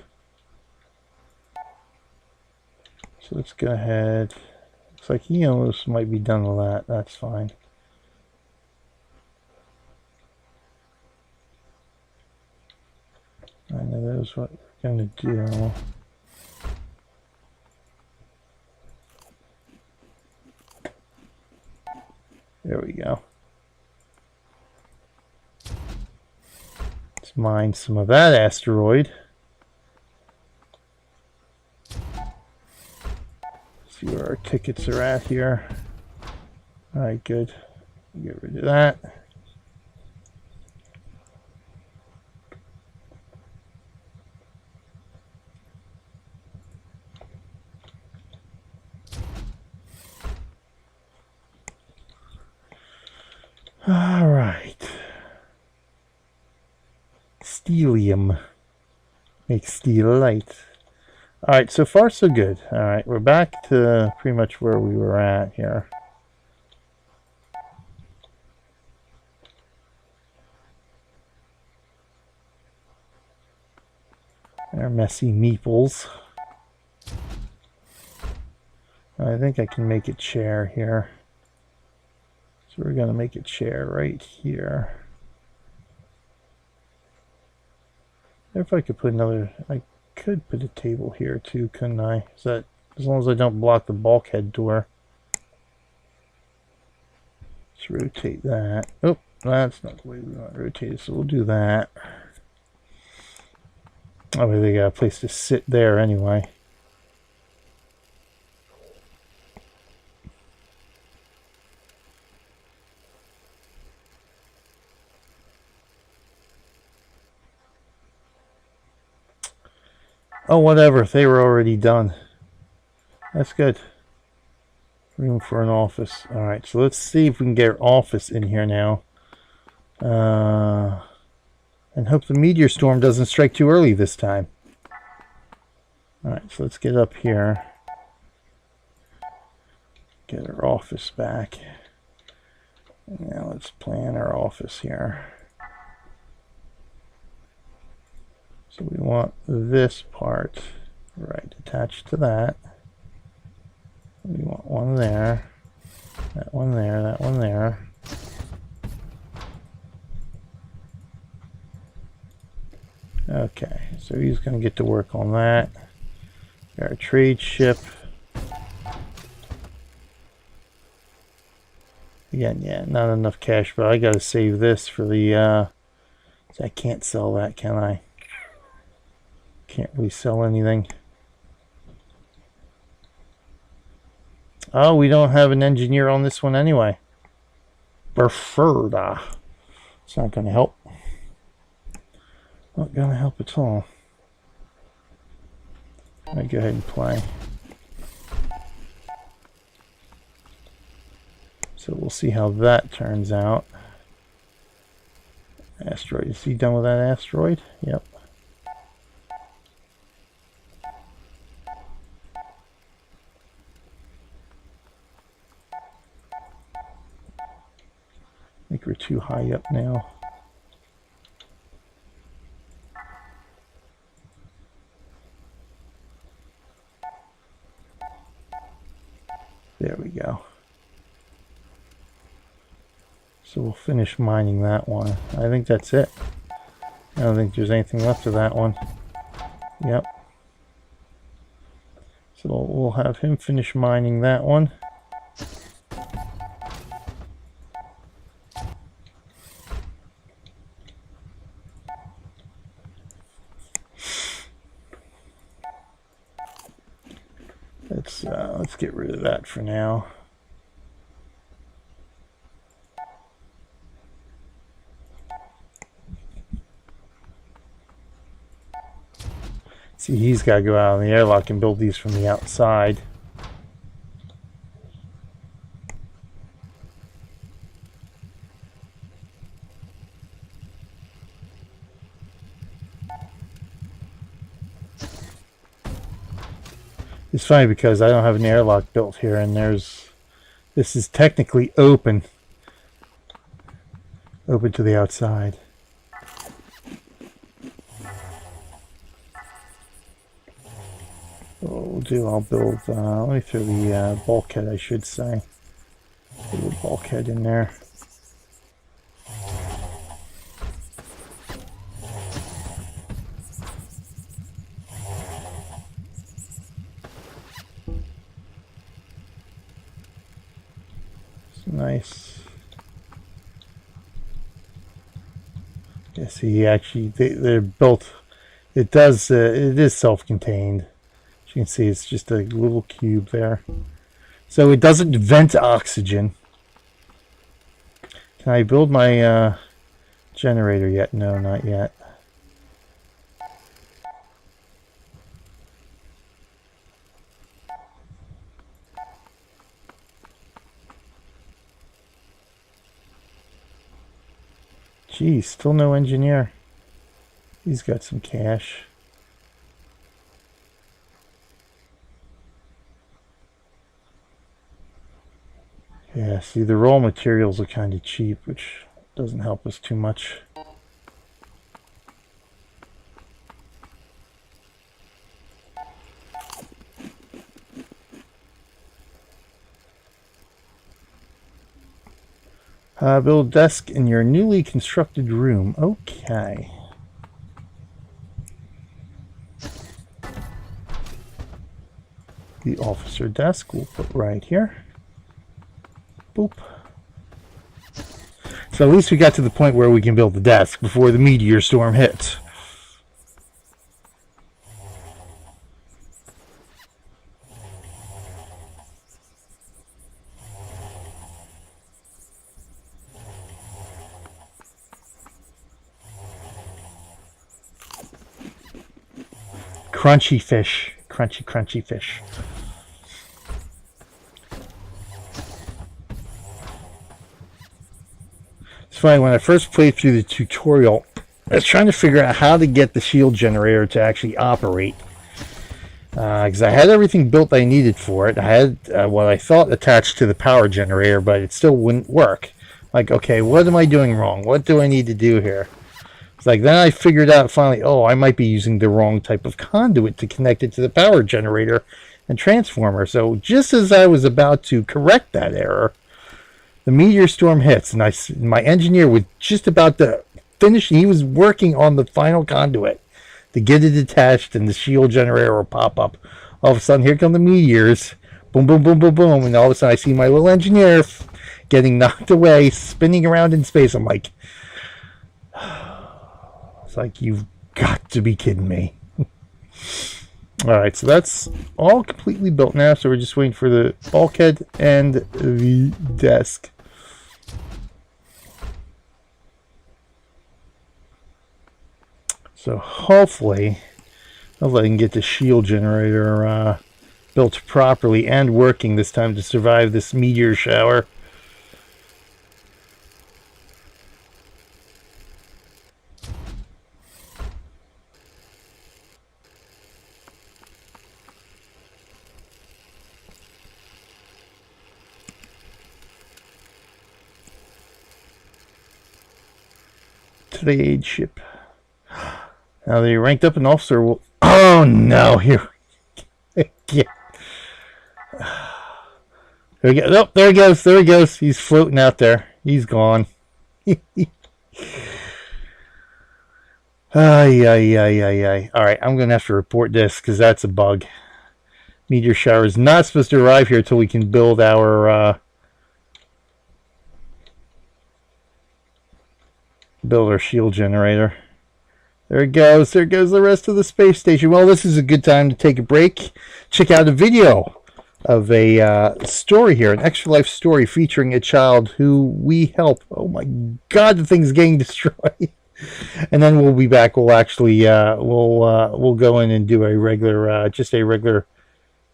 A: So let's go ahead. Looks like he almost might be done with that. That's fine. I know that's what we're going to do. There we go. Let's mine some of that asteroid. See where our tickets are at here. Alright, good. Get rid of that. Alright. Steelium. Make steelite. Alright, so far so good. Alright, we're back to pretty much where we were at here. Our messy meeples. I think I can make a chair here. So we're going to make a chair right here. If I could put another... I could put a table here too, couldn't I? Is that, as long as I don't block the bulkhead door. Let's rotate that. Oh, that's not the way we want to rotate it, so we'll do that. Oh, they got a place to sit there anyway. Oh, whatever. They were already done. That's good. Room for an office. Alright, so let's see if we can get our office in here now. And hope the meteor storm doesn't strike too early this time. Alright, so let's get up here. Get our office back. And now let's plan our office here. So we want this part right attached to that. We want one there, that one there, that one there. Okay, so he's going to get to work on that. Got our trade ship. Again, yeah, not enough cash, but I got to save this for the So I can't sell that, can I? Can't really sell anything. Oh, we don't have an engineer on this one anyway. Preferred. It's not going to help. Not going to help at all. Let me go ahead and play. So we'll see how that turns out. Asteroid. Is he done with that asteroid? Yep. I think we're too high up now. There we go. So we'll finish mining that one. I think that's it. I don't think there's anything left of that one. Yep. So we'll have him finish mining that one. Let's get rid of that for now. See, he's got to go out on the airlock and build these from the outside. It's funny because I don't have an airlock built here, and this is technically open to the outside. What we'll do, I'll build, let me throw the bulkhead, I should say. Put a bulkhead in there. Nice. Yeah, see, actually, they're built. It is self-contained. As you can see, it's just a little cube there. So it doesn't vent oxygen. Can I build my generator yet? No, not yet. Geez, still no engineer. He's got some cash. Yeah, see, the raw materials are kind of cheap, which doesn't help us too much. Build a desk in your newly constructed room. Okay. The officer desk we'll put right here. Boop. So at least we got to the point where we can build the desk before the meteor storm hits. Crunchy fish. Crunchy, crunchy fish. It's funny, when I first played through the tutorial, I was trying to figure out how to get the shield generator to actually operate. Because I had everything built I needed for it. I had what I thought attached to the power generator, but it still wouldn't work. Like, okay, what am I doing wrong? What do I need to do here? It's like, then I figured out finally, oh, I might be using the wrong type of conduit to connect it to the power generator and transformer. So just as I was about to correct that error, the meteor storm hits, and my engineer was just about to finish. He was working on the final conduit to get it attached, and the shield generator will pop up. All of a sudden, here come the meteors. Boom, boom, boom, boom, boom. And all of a sudden, I see my little engineer getting knocked away, spinning around in space. I'm like, It's like, you've got to be kidding me. All right, so that's all completely built now. So we're just waiting for the bulkhead and the desk. So hopefully I can get the shield generator built properly and working this time to survive this meteor shower. To the aid ship. Now they ranked up an officer. Will, oh no! Here, yeah. There we go. Oh, there he goes. There he goes. He's floating out there. He's gone. Ay, ay, ay, ay, ay. All right, I'm gonna have to report this because that's a bug. Meteor shower is not supposed to arrive here until we can build our shield generator. There it goes. There goes the rest of the space station. Well, this is a good time to take a break. Check out a video of a story here, an Extra Life story featuring a child who we help. Oh my God, the thing's getting destroyed. And then we'll be back. We'll actually we'll go in and do a regular just a regular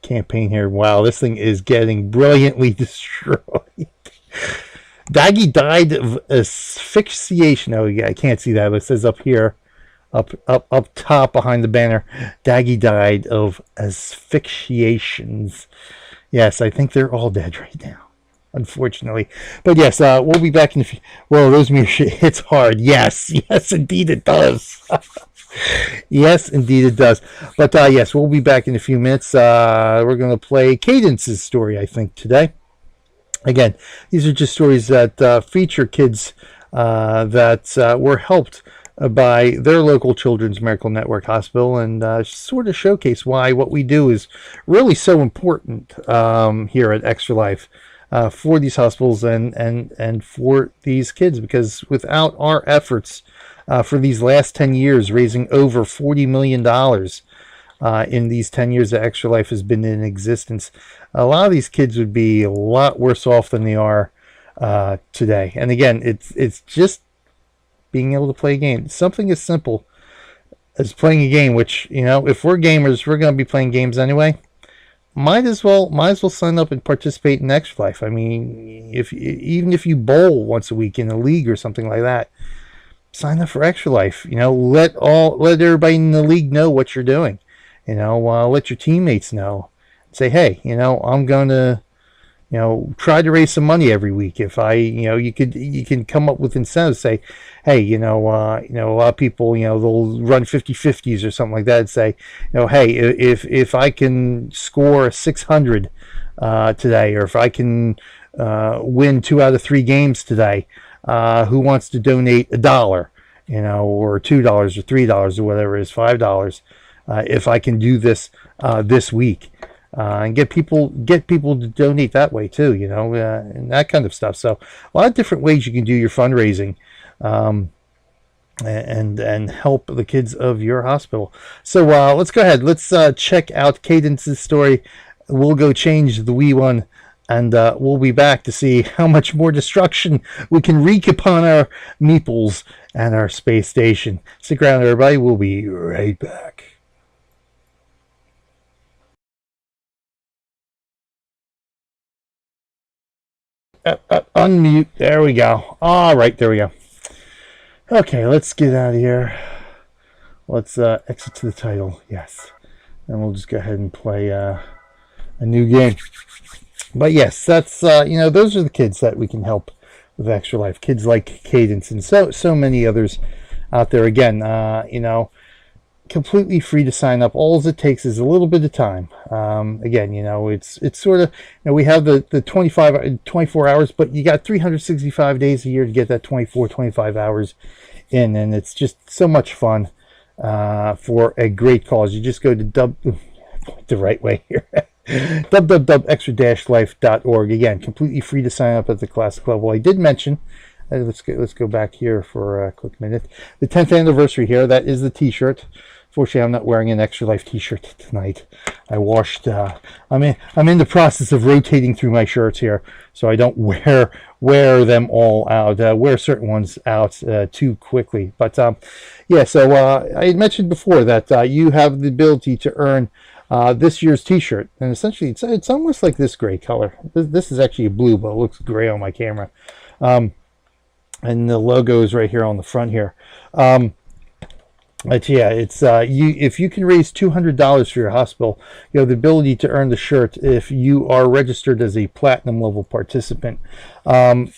A: campaign here. Wow, this thing is getting brilliantly destroyed. Daggy died of asphyxiation. Oh yeah, I can't see that, but it says up here. Up top behind the banner, Daggy died of asphyxiations. Yes, I think they're all dead right now, unfortunately. But yes, we'll be back in a few. Well, those mirror shit hits hard. Yes, yes, indeed it does. Yes, indeed it does. But yes, we'll be back in a few minutes. We're going to play Cadence's story, I think, today. Again, these are just stories that feature kids that were helped by their local Children's Miracle Network hospital, and sort of showcase why what we do is really so important here at Extra Life for these hospitals and for these kids, because without our efforts for these last 10 years, raising over $40 million in these 10 years that Extra Life has been in existence, a lot of these kids would be a lot worse off than they are today. And again, it's just being able to play a game. Something as simple as playing a game, which, you know, if we're gamers, we're going to be playing games anyway. Might as well sign up and participate in Extra Life. I mean, even if you bowl once a week in a league or something like that, sign up for Extra Life. You know, let everybody in the league know what you're doing. You know, let your teammates know. Say, hey, you know, I'm going to, you know, try to raise some money every week. If you can come up with incentives. Say, hey, a lot of people, they'll run 50-50s or something like that, and say, hey, if I can score 600 today, or if I can win 2 out of 3 games today, who wants to donate $1, or $2 or $3 or whatever it is, $5, if I can do this this week. And get people to donate that way too, and that kind of stuff. So a lot of different ways you can do your fundraising, and help the kids of your hospital. So let's go ahead. Let's check out Cadence's story. We'll go change the wee one, and we'll be back to see how much more destruction we can wreak upon our Meeples and our space station. Stick around, everybody. We'll be right back. Unmute. There we go. All right, there we go. Okay, let's get out of here. Let's exit to the title. Yes, and we'll just go ahead and play a new game. But yes, that's those are the kids that we can help with Extra Life. Kids like Cadence and so many others out there. Again, completely free to sign up. All it takes is a little bit of time. Again, it's sort of, we have the 24 hours, but you got 365 days a year to get that 25 hours in, and it's just so much fun for a great cause. You just go to the right way here. www.extra-life.org. Again, completely free to sign up at the classic level. I did mention let's go back here for a quick minute. The 10th anniversary here. That is the T-shirt. Fortunately, I'm not wearing an Extra Life T-shirt tonight. I washed. I'm in the process of rotating through my shirts here, so I don't wear them all out. Wear certain ones out too quickly. But yeah. So I had mentioned before that you have the ability to earn this year's T-shirt, and essentially it's almost like this gray color. This is actually a blue, but it looks gray on my camera. And the logo is right here on the front here. But yeah, it's if you can raise $200 for your hospital, you have the ability to earn the shirt if you are registered as a platinum level participant. And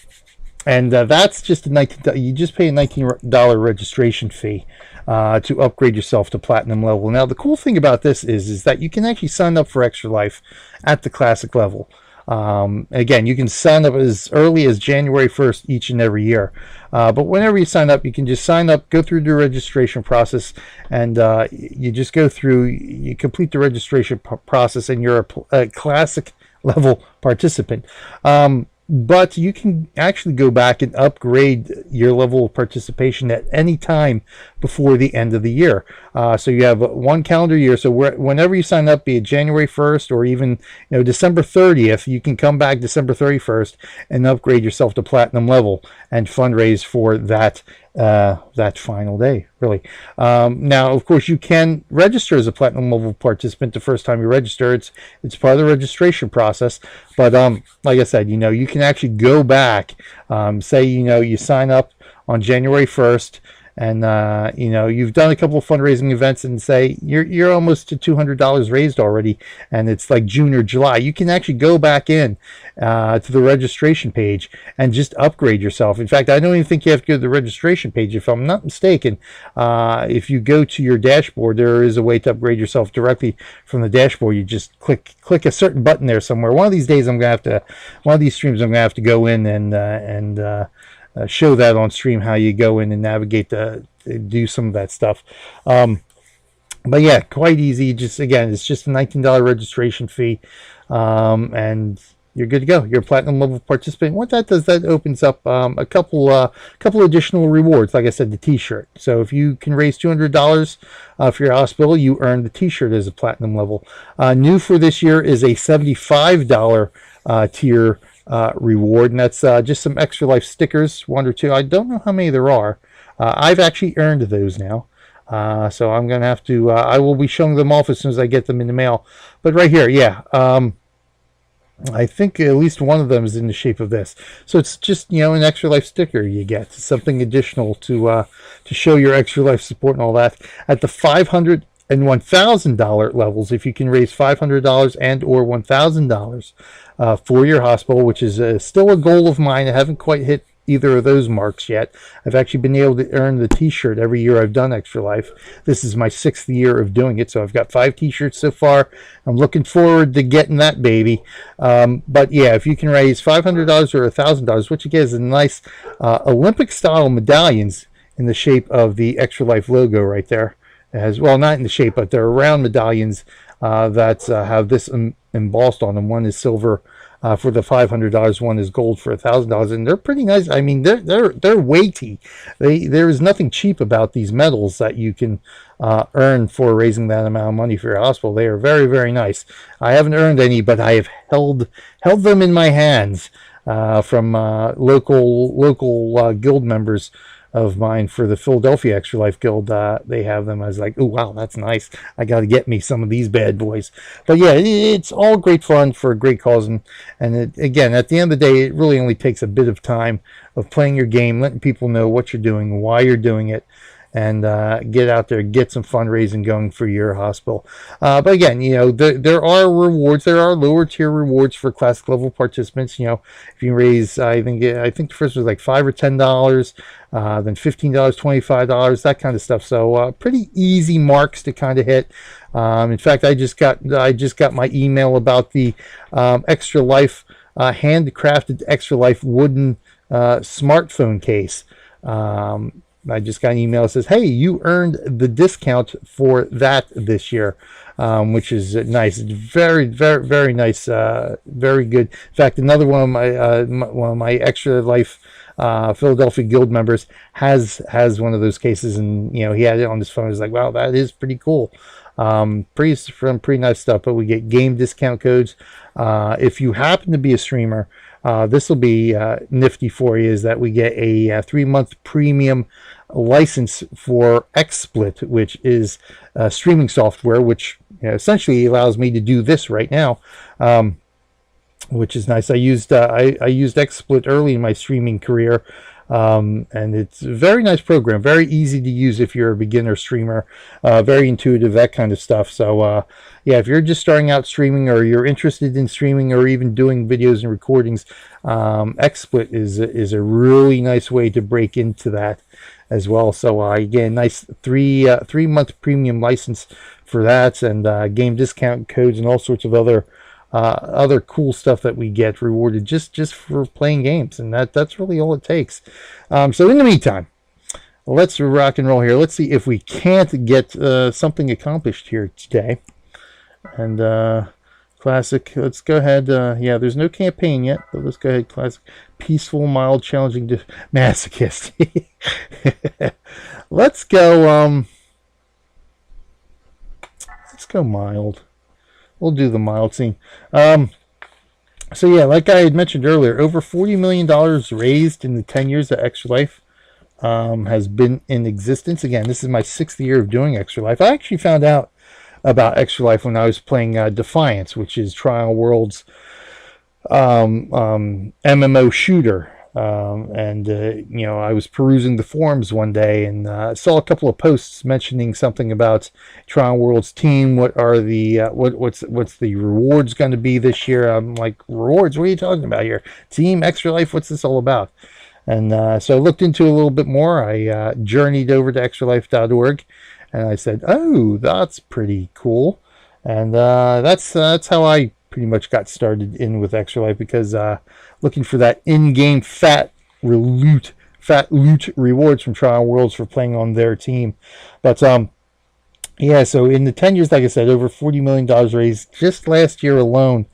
A: that's just you just pay a $19 registration fee to upgrade yourself to platinum level. Now the cool thing about this is that you can actually sign up for Extra Life at the classic level. Again, you can sign up as early as January 1st each and every year. But whenever you sign up, you can just sign up, go through the registration process, and you just go through, you complete the registration process, and you're a classic level participant. But you can actually go back and upgrade your level of participation at any time before the end of the year. So you have one calendar year. So whenever you sign up, be it January 1st or even December 30th, you can come back December 31st and upgrade yourself to platinum level and fundraise for that final day, really. Now, of course, you can register as a platinum level participant the first time you register. It's part of the registration process. But like I said, you can actually go back. Say you sign up on January 1st, and you've done a couple of fundraising events, and say you're almost to $200 raised already, and it's like June or July. You can actually go back in to the registration page and just upgrade yourself. In fact, I don't even think you have to go to the registration page. If I'm not mistaken, if you go to your dashboard, there is a way to upgrade yourself directly from the dashboard. You just click a certain button there somewhere. One of these days, one of these streams, I'm gonna have to go in and show that on stream, how you go in and navigate to do some of that stuff. But yeah, quite easy. It's just a $19 registration fee, and you're good to go. You're a platinum level participant. What that does, that opens up a couple additional rewards. Like I said, the T-shirt. So if you can raise $200 for your hospital, you earn the T-shirt as a platinum level. New for this year is a $75 tier reward, and that's just some Extra Life stickers, one or two. I don't know how many there are. I've actually earned those now, so I'm gonna have to I will be showing them off as soon as I get them in the mail. But right here, yeah, I think at least one of them is in the shape of this. So it's just an Extra Life sticker you get, something additional to show your Extra Life support and all that. At the $500 and $1,000 levels, if you can raise $500 and or $1,000 for your hospital, which is still a goal of mine. I haven't quite hit either of those marks yet. I've actually been able to earn the T-shirt every year I've done Extra Life. This is my 6th year of doing it, so I've got 5 T-shirts so far. I'm looking forward to getting that baby. But yeah, if you can raise $500 or $1,000, what you get is a nice Olympic-style medallions in the shape of the Extra Life logo right there. As well, not in the shape, but they're round medallions that have this embossed on them. One is silver for the $500, one is gold for $1,000, and they're pretty nice. I mean, they're weighty. There is nothing cheap about these medals that you can earn for raising that amount of money for your hospital. They are very, very nice. I haven't earned any, but I have held them in my hands from local guild members of mine for the Philadelphia Extra Life Guild. They have them. I was like, oh wow, that's nice. I got to get me some of these bad boys. But yeah, it's all great fun for a great cause, and again, at the end of the day, it really only takes a bit of time of playing your game, letting people know what you're doing, why you're doing it, and get out there, get some fundraising going for your hospital. But again, there are rewards. There are lower tier rewards for classic level participants. If you raise, I think the first was like $5 or $10, then $15, $25, that kind of stuff. So pretty easy marks to kind of hit. In fact, I just got my email about the Extra Life handcrafted Extra Life wooden smartphone case. I just got an email that says, hey, you earned the discount for that this year, which is nice. It's very, very, very nice. Very good. In fact, another one of my Extra Life Philadelphia Guild members has one of those cases, and he had it on his phone. He's like, wow, that is pretty cool. Pretty nice stuff. But we get game discount codes. If you happen to be a streamer, this will be nifty for you, is that we get a 3-month premium license for XSplit, which is streaming software, which essentially allows me to do this right now, which is nice. I used XSplit early in my streaming career, and it's a very nice program, very easy to use if you're a beginner streamer, very intuitive, that kind of stuff. So yeah, if you're just starting out streaming, or you're interested in streaming, or even doing videos and recordings, XSplit is a really nice way to break into that as well. So again, nice 3-month premium license for that, and game discount codes and all sorts of other cool stuff that we get rewarded just for playing games, and that's really all it takes. So in the meantime, let's rock and roll here. Let's see if we can't get something accomplished here today. And classic, let's go ahead. Yeah, there's no campaign yet, but let's go ahead. Classic, peaceful, mild, challenging, masochist. Let's go. Let's go mild. We'll do the mild scene. So yeah, like I had mentioned earlier, over $40 million raised in the 10 years that Extra Life has been in existence. Again, this is my 6th year of doing Extra Life. I actually found out about Extra Life when I was playing Defiance, which is Trial World's MMO shooter. I was perusing the forums one day, and saw a couple of posts mentioning something about Trial World's team. What are the what's the rewards going to be this year? I'm like, rewards? What are you talking about here? Team Extra Life? What's this all about? And so I looked into it a little bit more. I journeyed over to extralife.org, and I said, oh, that's pretty cool. And that's how I pretty much got started in with Extra Life, because looking for that in-game fat loot rewards from Trial Worlds for playing on their team. But yeah, so in the 10 years, like I said, over $40 million raised just last year alone.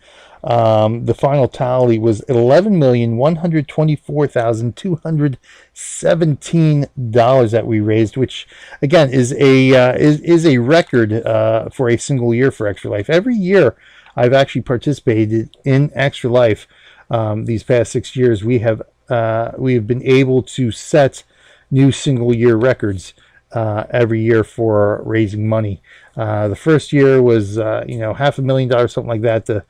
A: The final tally was $11,124,217 that we raised, which again is a record for a single year for Extra Life. Every year I've actually participated in Extra Life. These past 6 years, we have been able to set new single year records every year for raising money. The first year was $500,000, something like that. The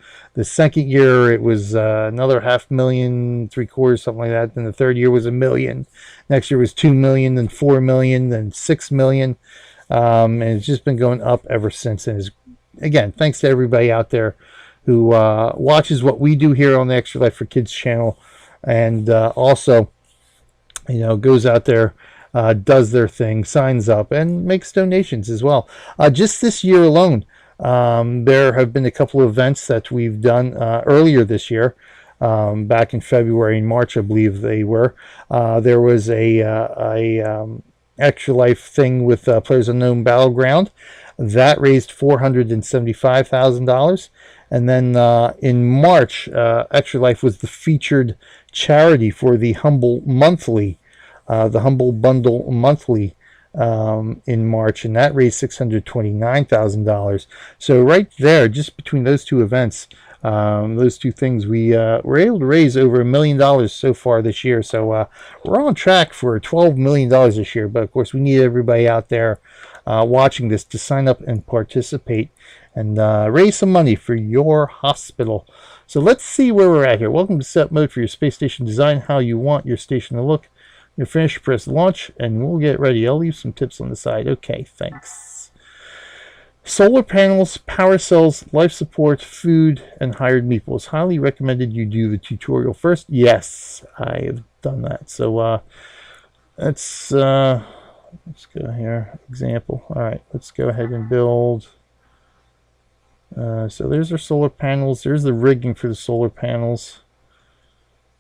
A: second year it was another $500,000, $750,000, something like that. Then the third year was $1 million. Next year was $2 million, then $4 million, then $6 million, and it's just been going up ever since. And again, thanks to everybody out there who watches what we do here on the Extra Life for Kids channel, and also goes out there, does their thing, signs up, and makes donations as well. Just this year alone, there have been a couple of events that we've done earlier this year, back in February and March, I believe they were. There was a Extra Life thing with Players Unknown Battleground that raised $475,000. And then in March, Extra Life was the featured charity for the Humble Monthly, the Humble Bundle Monthly, in March, and that raised $629,000. So right there, just between those two events, those two things, we were able to raise over $1 million so far this year. So we're on track for $12 million this year. But of course, we need everybody out there watching this to sign up and participate, and raise some money for your hospital. So let's see where we're at here. Welcome to Set Mode for your space station design, how you want your station to look. You're finished, press launch, and we'll get ready. I'll leave some tips on the side. Okay, thanks. Solar panels, power cells, life support, food, and hired meeples. Highly recommended you do the tutorial first. Yes, I have done that. So let's go here. Example. All right, let's go ahead and build. So there's our solar panels. There's the rigging for the solar panels.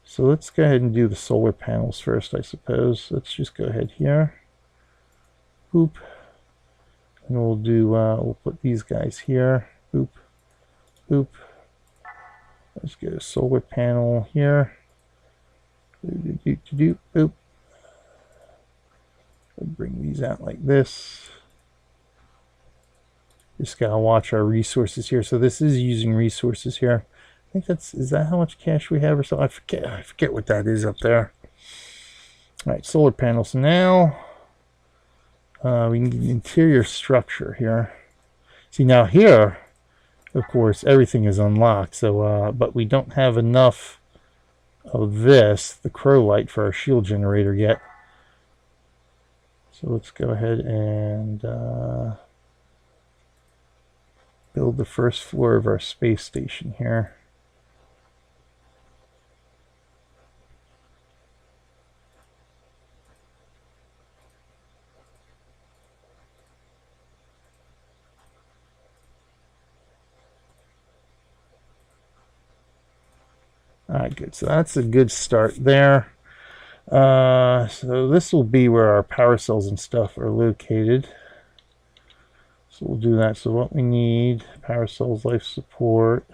A: So let's go ahead and do the solar panels first, I suppose. Let's just go ahead here. Boop. And we'll do, we'll put these guys here. Boop. Boop. Let's get a solar panel here. Boop. We'll bring these out like this. Just gotta watch our resources here. So this is using resources here. I think that's, is that how much cash we have or so? I forget what that is up there. All right, solar panels. Now we need an interior structure here. See, now here, of course, everything is unlocked. So, but we don't have enough of this, the crow light, for our shield generator yet. So let's go ahead and build the first floor of our space station here. Alright, good. So that's a good start there. So this will be where our power cells and stuff are located. So we'll do that. So what we need, power cells, life support.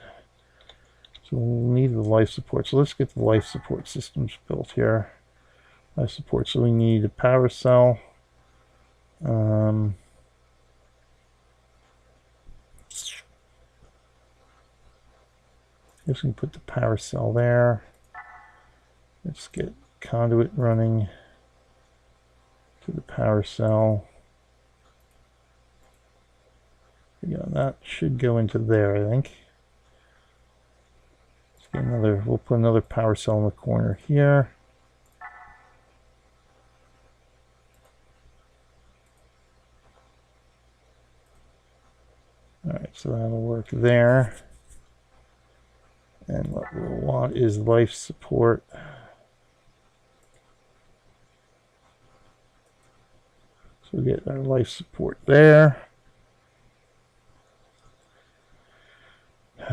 A: So we'll need the life support. So let's get the life support systems built here. Life support. So we need a power cell. Just gonna put the power cell there. Let's get conduit running to the power cell. Yeah, that should go into there, I think. Let's get another, we'll put another power cell in the corner here. Alright, so that'll work there. And what we'll want is life support. So we get our life support there.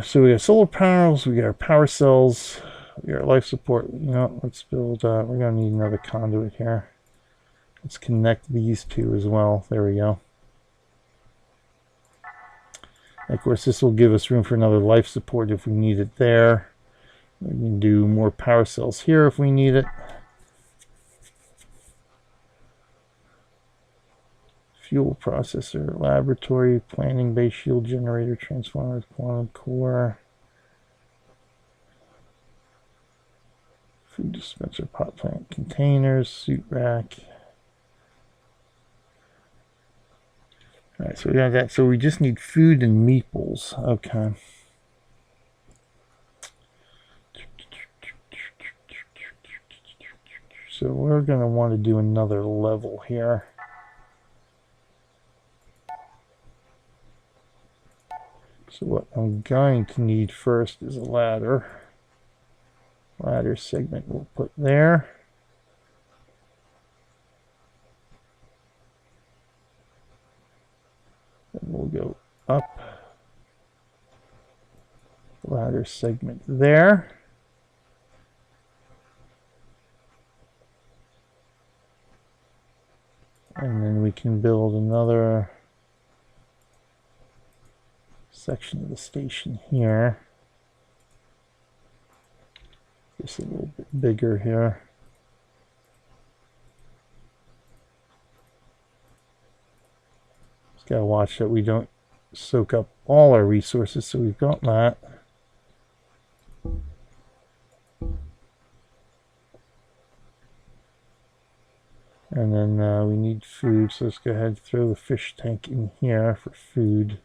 A: So we got solar panels, we got our power cells, we got our life support. You know, let's build, we're going to need another conduit here. Let's connect these two as well. There we go. And of course, this will give us room for another life support if we need it there. We can do more power cells here if we need it. Fuel processor, laboratory, planning base, shield generator, transformers, quantum core, food dispenser, pot plant containers, suit rack. Alright, so we got that. So we just need food and meeples. Okay. So we're going to want to do another level here. So what I'm going to need first is a ladder. Ladder segment we'll put there. Then we'll go up. Ladder segment there. And then we can build another section of the station here. Just a little bit bigger here. Just gotta watch that we don't soak up all our resources, so we've got that. And then we need food, so let's go ahead and throw the fish tank in here for food.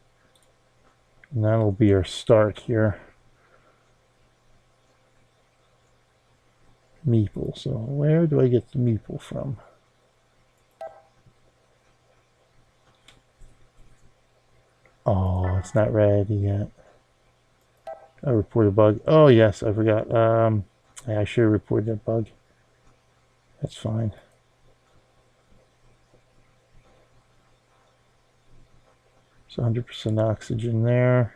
A: And that'll be our start here. Meeple. So where do I get the meeple from? Oh, it's not ready yet. I reported a bug. Oh yes, I forgot. Yeah, I should have reported that bug. That's fine. So 100% oxygen there.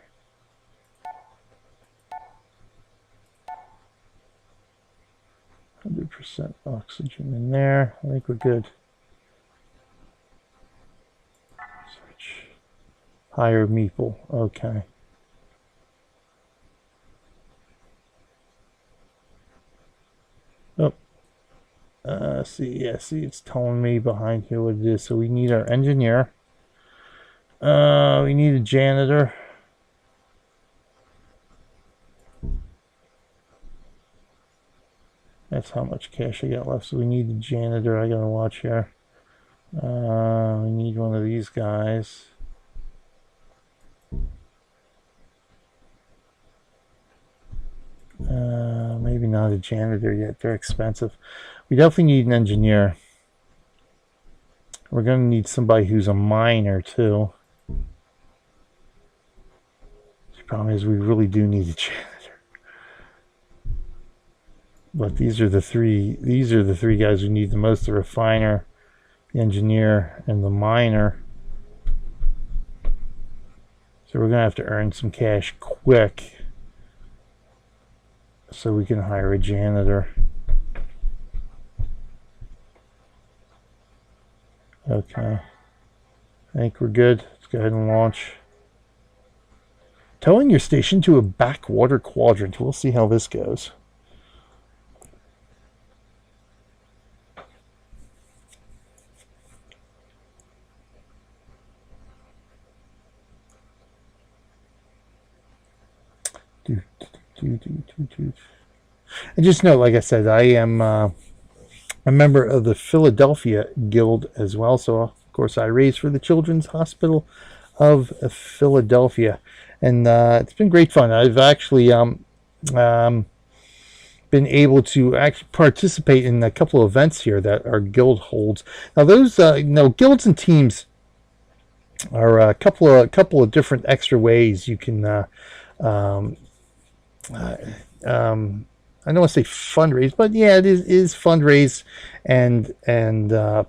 A: %, oxygen in there. I think we're good. Hire Meeple. Okay. Oh. See, yeah, see, it's telling me behind here what it is. So we need our engineer. We need a janitor. That's how much cash I got left. So we need a janitor. I gotta watch here. We need one of these guys. Maybe not a janitor yet. They're expensive. We definitely need an engineer. We're going to need somebody who's a miner too. The problem is we really do need a janitor. But these are the three guys we need the most: the refiner, the engineer, and the miner. So we're going to have to earn some cash quick so we can hire a janitor. Okay. I think we're good. Let's go ahead and launch. Towing your station to a backwater quadrant. We'll see how this goes. And just note, like I said, I am a member of the Philadelphia Guild as well. So, of course, I raise for the Children's Hospital of Philadelphia. And it's been great fun. I've actually been able to actually participate in a couple of events here that our guild holds. Now, those guilds and teams are a couple of different extra ways you can I don't want to say fundraise, but yeah, it is fundraise and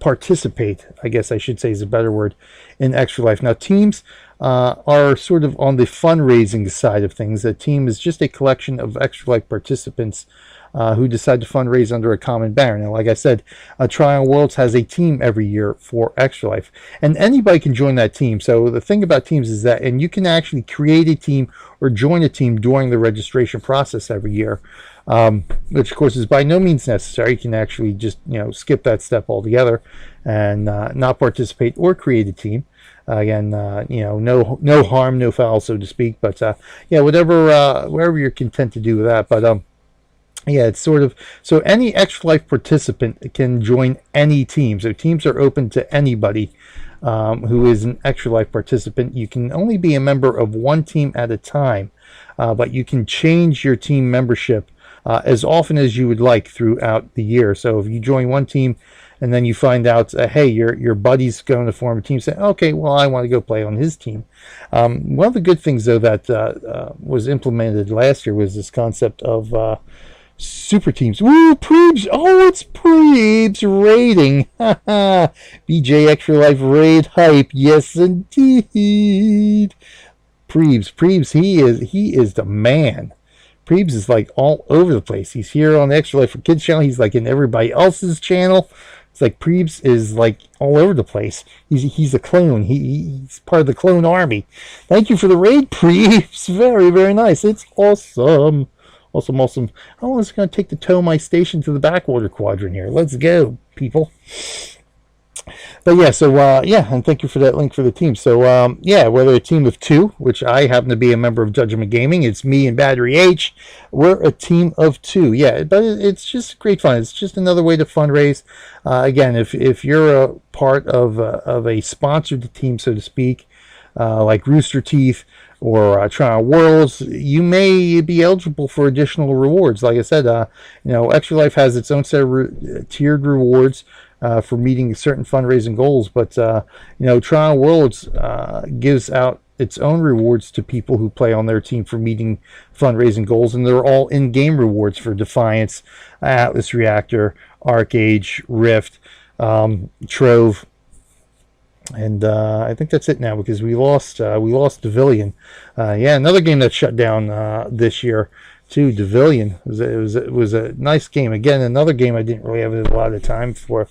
A: participate, I guess I should say is a better word, in Extra Life. Now, teams are sort of on the fundraising side of things. A team is just a collection of Extra Life participants who decide to fundraise under a common banner. Now, like I said, Trial Worlds has a team every year for Extra Life, and anybody can join that team. So the thing about teams is that, and you can actually create a team or join a team during the registration process every year, which of course is by no means necessary. You can actually just skip that step altogether and not participate or create a team. Again, no harm, no foul, so to speak. But yeah, whatever you're content to do with that. But yeah, it's sort of, so any Extra Life participant can join any team. So teams are open to anybody who is an Extra Life participant. You can only be a member of one team at a time, but you can change your team membership as often as you would like throughout the year. So if you join one team and then you find out, hey, your buddy's going to form a team, say, okay, well, I want to go play on his team. One of the good things, though, that was implemented last year was this concept of super teams. Woo, Prebes! Oh, it's Prebes raiding. BJ Extra Life raid hype. Yes, indeed. Prebes, he is the man. Prebes is like all over the place. He's here on the Extra Life for Kids channel. He's like in everybody else's channel. It's like Prebes is like all over the place. He's a clone. He's part of the clone army. Thank you for the raid, Prebes. Very, very nice. It's awesome. Awesome. Oh, it's going to take the tow my station to the backwater quadrant here. Let's go, people. But yeah, so yeah, and thank you for that link for the team. So yeah, whether a team of two, which I happen to be a member of Judgment Gaming, it's me and Battery H. We're a team of two. Yeah, but it's just great fun. It's just another way to fundraise. Again, if you're a part of a sponsored team, so to speak, like Rooster Teeth or Trial Worlds, you may be eligible for additional rewards. Like I said, Extra Life has its own set of tiered rewards for meeting certain fundraising goals, but Trial Worlds gives out its own rewards to people who play on their team for meeting fundraising goals, and they're all in-game rewards for Defiance, Atlas Reactor, Arcage, Rift, Trove. And I think that's it now, because we lost Devillion. Yeah, another game that shut down this year too. Devillion it was a nice game. Again, another game I didn't really have a lot of time for.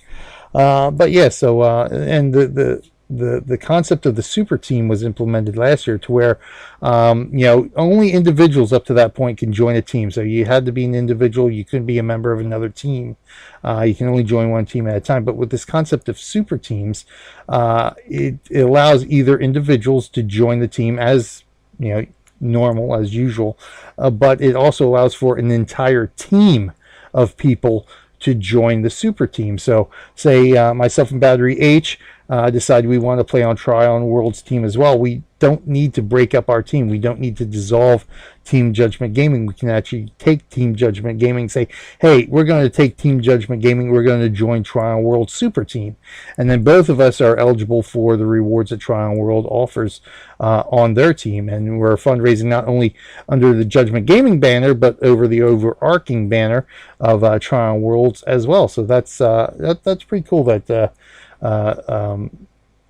A: But yeah, so and the the concept of the super team was implemented last year, to where only individuals up to that point can join a team. So you had to be an individual. You couldn't be a member of another team. You can only join one team at a time. But with this concept of super teams, it allows either individuals to join the team as normal, as usual, but it also allows for an entire team of people to join the super team. So say myself and Battery H decide we want to play on Trial and World's team as well. We don't need to break up our team. We don't need to dissolve Team Judgment Gaming. We can actually take Team Judgment Gaming and say, hey, we're going to take Team Judgment Gaming. We're going to join Trial and World Super Team. And then both of us are eligible for the rewards that Trial and World offers on their team. And we're fundraising not only under the Judgment Gaming banner, but over the overarching banner of Trial and Worlds as well. So that's pretty cool, that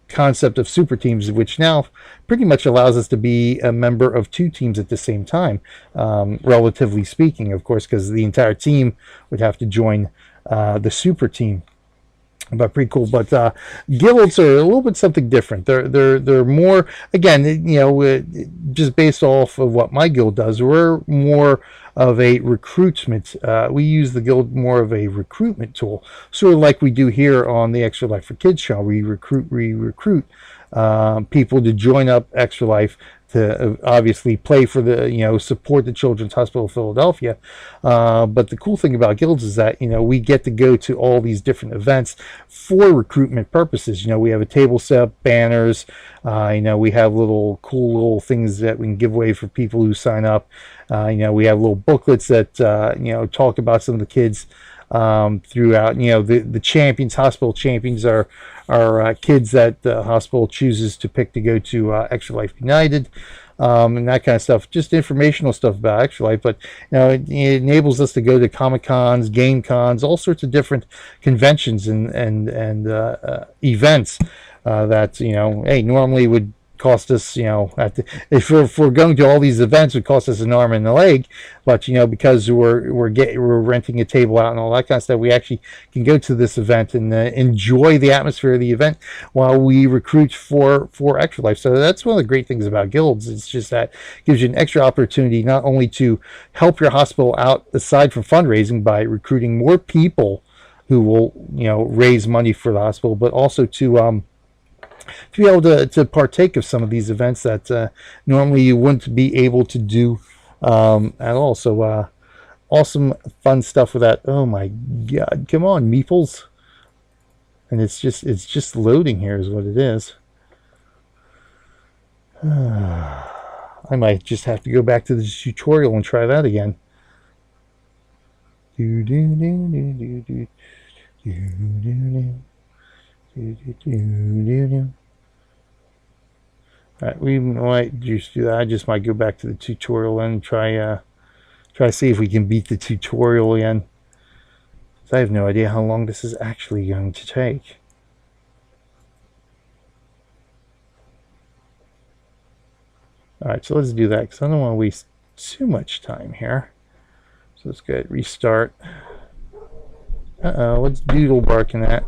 A: concept of super teams, which now pretty much allows us to be a member of two teams at the same time, relatively speaking, of course, because the entire team would have to join the super team. But pretty cool. But guilds are a little bit something different. They're more, again, just based off of what my guild does, we're more of a recruitment. We use the guild more of a recruitment tool, sort of like we do here on the Extra Life for Kids channel. We recruit people to join up Extra Life, to obviously play for the, support the Children's Hospital of Philadelphia. But the cool thing about guilds is that, we get to go to all these different events for recruitment purposes. We have a table set up, banners, we have cool little things that we can give away for people who sign up. We have little booklets that, talk about some of the kids throughout. The champions, hospital champions, are kids that the hospital chooses to pick to go to Extra Life United, and that kind of stuff. Just informational stuff about Extra Life, but it enables us to go to Comic Cons, Game Cons, all sorts of different conventions and events that hey, normally would cost us, if we're going to all these events, it would cost us an arm and a leg. But because we're renting a table out and all that kind of stuff, we actually can go to this event and enjoy the atmosphere of the event while we recruit for Extra Life. So that's one of the great things about guilds. It's just that it gives you an extra opportunity not only to help your hospital out aside from fundraising by recruiting more people who will raise money for the hospital, but also to be able to partake of some of these events that normally you wouldn't be able to do at all. So awesome, fun stuff with that. Oh my God, come on, Meeples! And it's just loading here, is what it is. I might just have to go back to the tutorial and try that again. Alright, we might just do that. I just might go back to the tutorial and try to see if we can beat the tutorial again. I have no idea how long this is actually going to take. Alright, so let's do that, because I don't want to waste too much time here. So let's go ahead and restart. What's Doodle barking at?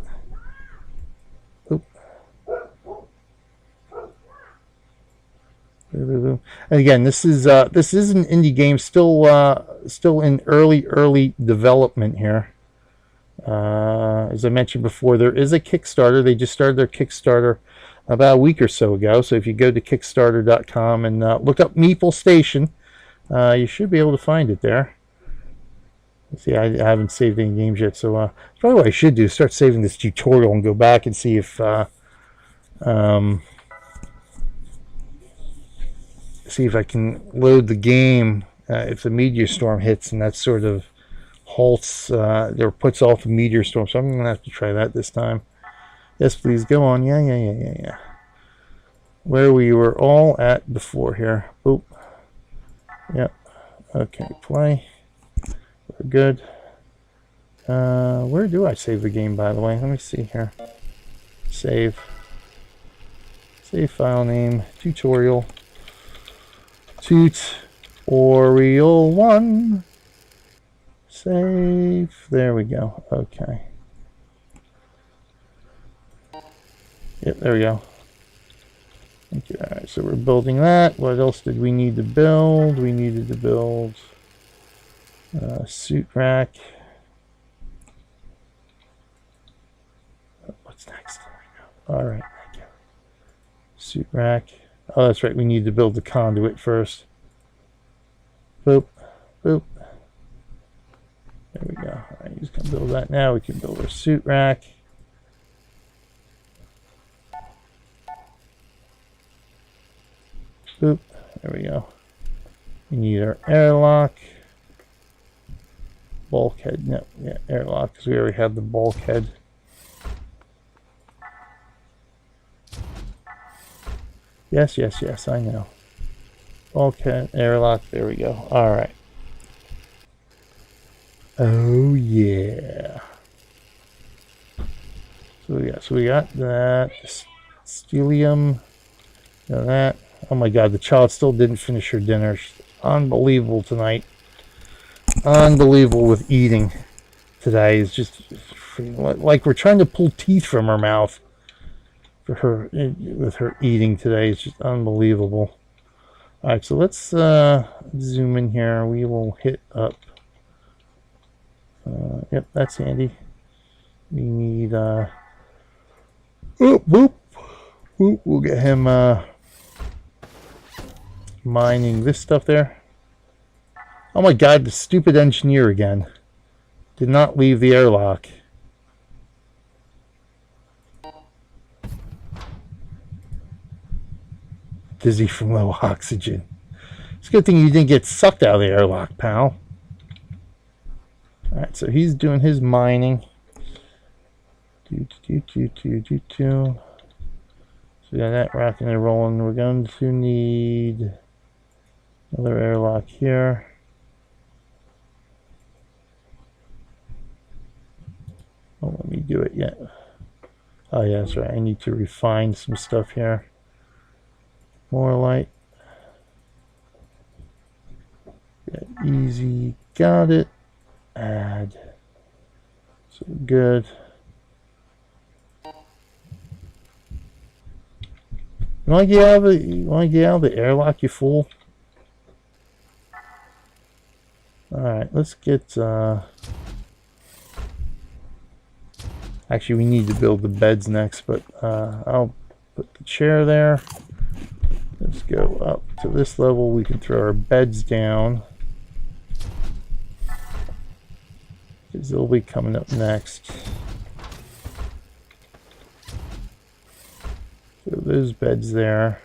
A: And again, this is an indie game, still in early development here. As I mentioned before, there is a Kickstarter. They just started their Kickstarter about a week or so ago. So if you go to Kickstarter.com and look up Meeple Station, you should be able to find it there. Let's see, I haven't saved any games yet, so probably what I should do is start saving this tutorial and go back and see if I can load the game if the meteor storm hits, and that sort of halts or puts off the meteor storm. So I'm going to have to try that this time. Yes, please, go on. Yeah. Where we were all at before here. Oop. Yep. Okay, play. We're good. Where do I save the game, by the way? Let me see here. Save file name, tutorial. Tutorial 1. Save. There we go. Okay. Yep, there we go. Alright, so we're building that. What else did we need to build? We needed to build a suit rack. What's next? Alright, thank you. Suit rack. Oh, that's right, we need to build the conduit first. Boop, boop. There we go. Alright, he's gonna build that now. We can build our suit rack. Boop. There we go. We need our airlock. Bulkhead. No, yeah, airlock, because we already have the bulkhead. Yes, yes, yes, I know. Bulkhead, airlock, there we go. Alright. Oh, yeah. So we got that. Stellium. Got that. Oh my god, the child still didn't finish her dinner. She's unbelievable tonight. Unbelievable with eating today. It's just like we're trying to pull teeth from her mouth for her with her eating today. It's just unbelievable. Alright, so let's zoom in here. We will hit up. Yep, that's handy. We need whoop, whoop, whoop. We'll get him mining this stuff there. Oh my god, the stupid engineer again. Did not leave the airlock. Dizzy from low oxygen. It's a good thing you didn't get sucked out of the airlock, pal. Alright, so he's doing his mining. So we got that rocking and rolling. We're going to need another airlock here. Don't let me do it yet. Oh yeah, that's right. I need to refine some stuff here. More light. Yeah, easy. Got it. Add. So good. You want to get out of the airlock, you fool? Alright, let's get actually we need to build the beds next, but I'll put the chair there. Let's go up to this level. We can throw our beds down, because they'll be coming up next. So those beds there.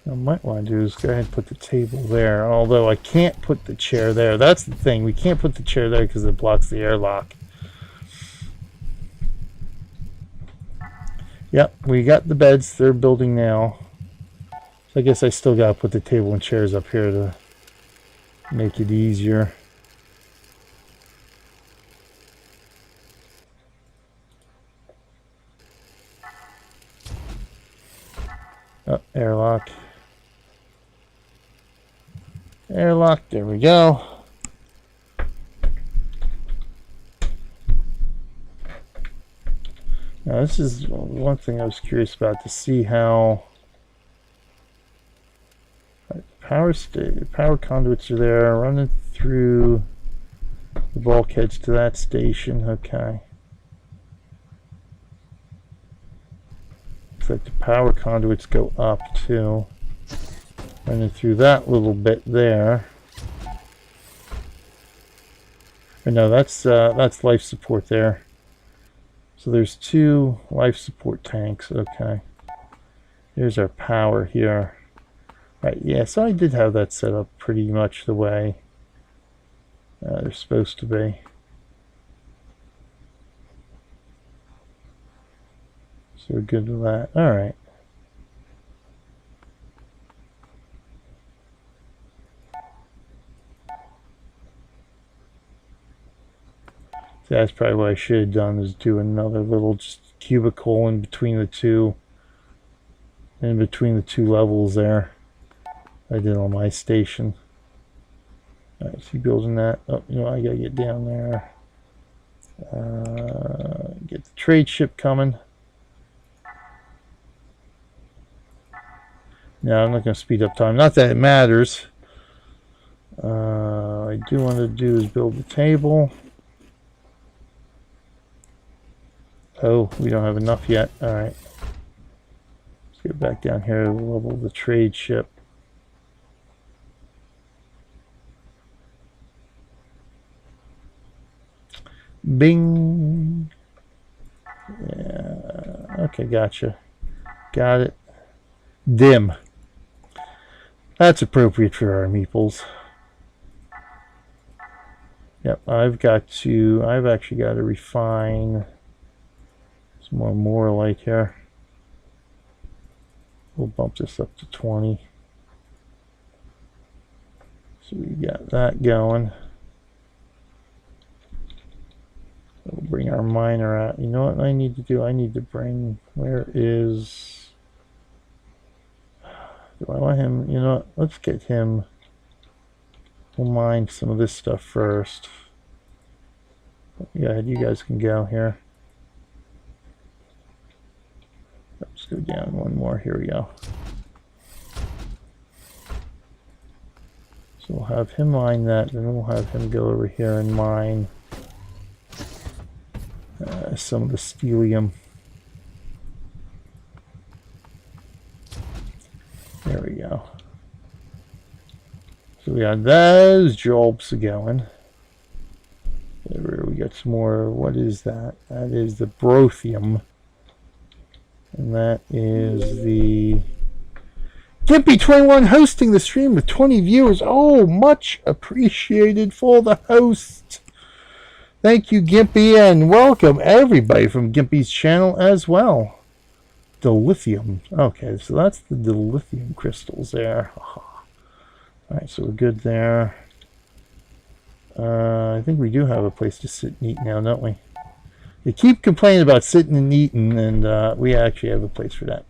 A: What I might want to do is go ahead and put the table there, although I can't put the chair there. That's the thing, we can't put the chair there because it blocks the airlock. Yep, we got the beds, they're building now. So I guess I still gotta put the table and chairs up here to make it easier. Oh, airlock. Airlock, there we go. Now this is one thing I was curious about, to see how power conduits are there running through the bulkheads to that station. Okay. Looks like the power conduits go up too. Running through that little bit there. Or no, that's life support there. So there's 2 life support tanks. Okay. Here's our power here. Right, yeah, so I did have that set up pretty much the way they're supposed to be. So we're good with that. Alright. So that's probably what I should have done, is do another little just cubicle in between the two levels there. I did on my station. Alright, so building that. Oh, you know, I gotta get down there. Get the trade ship coming. No, I'm not going to speed up time. Not that it matters. I do want to do is build the table. Oh, we don't have enough yet. All right. Let's get back down here to level the trade ship. Bing. Yeah. Okay, gotcha. Got it. Dim. That's appropriate for our meeples. Yep, I've actually got to refine some more light here. We'll bump this up to 20. So we got that going. We'll bring our miner out. You know what I need to do? I need to bring, where is, do I want him? You know what? Let's get him. We'll mine some of this stuff first. Yeah, you guys can go here. Let's go down one more. Here we go. So we'll have him mine that, then we'll have him go over here and mine some of the stellium. There we go. So we got those jobs going. There we got some more. What is that? That is the brothium. And that is the Gimpy21 hosting the stream with 20 viewers. Oh, much appreciated for the host. Thank you, Gimpy, and welcome everybody from Gimpy's channel as well. Dilithium. Okay, so that's the dilithium crystals there. Alright, so we're good there. I think we do have a place to sit and eat now, don't we? They keep complaining about sitting and eating, and we actually have a place for that.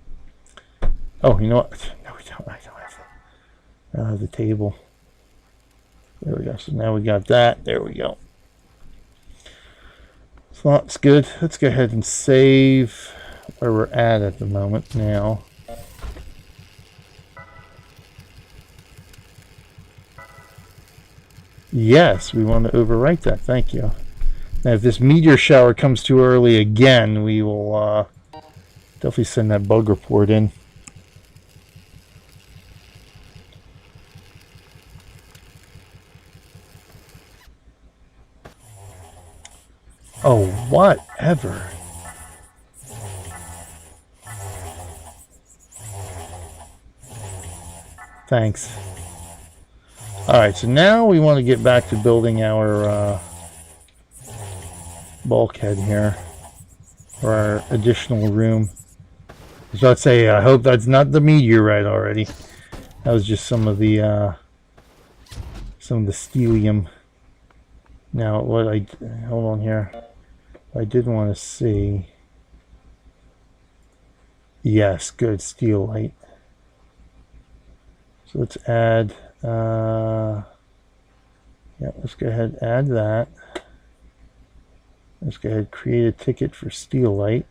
A: Oh, you know what? No, we don't. I don't have that. I don't have the table. There we go. So now we got that. There we go. So that's good. Let's go ahead and save where we're at the moment now. Yes, we want to overwrite that. Thank you. Now, if this meteor shower comes too early again, we will definitely send that bug report in. Oh, whatever. Thanks. Alright, so now we want to get back to building our bulkhead here. For our additional room. So I'd say, I hope that's not the meteorite already. That was just some of the stellium. Now, hold on here. I did want to see. Yes, good, steelite. So let's add, yeah, let's go ahead and add that. Let's go ahead and create a ticket for steelite.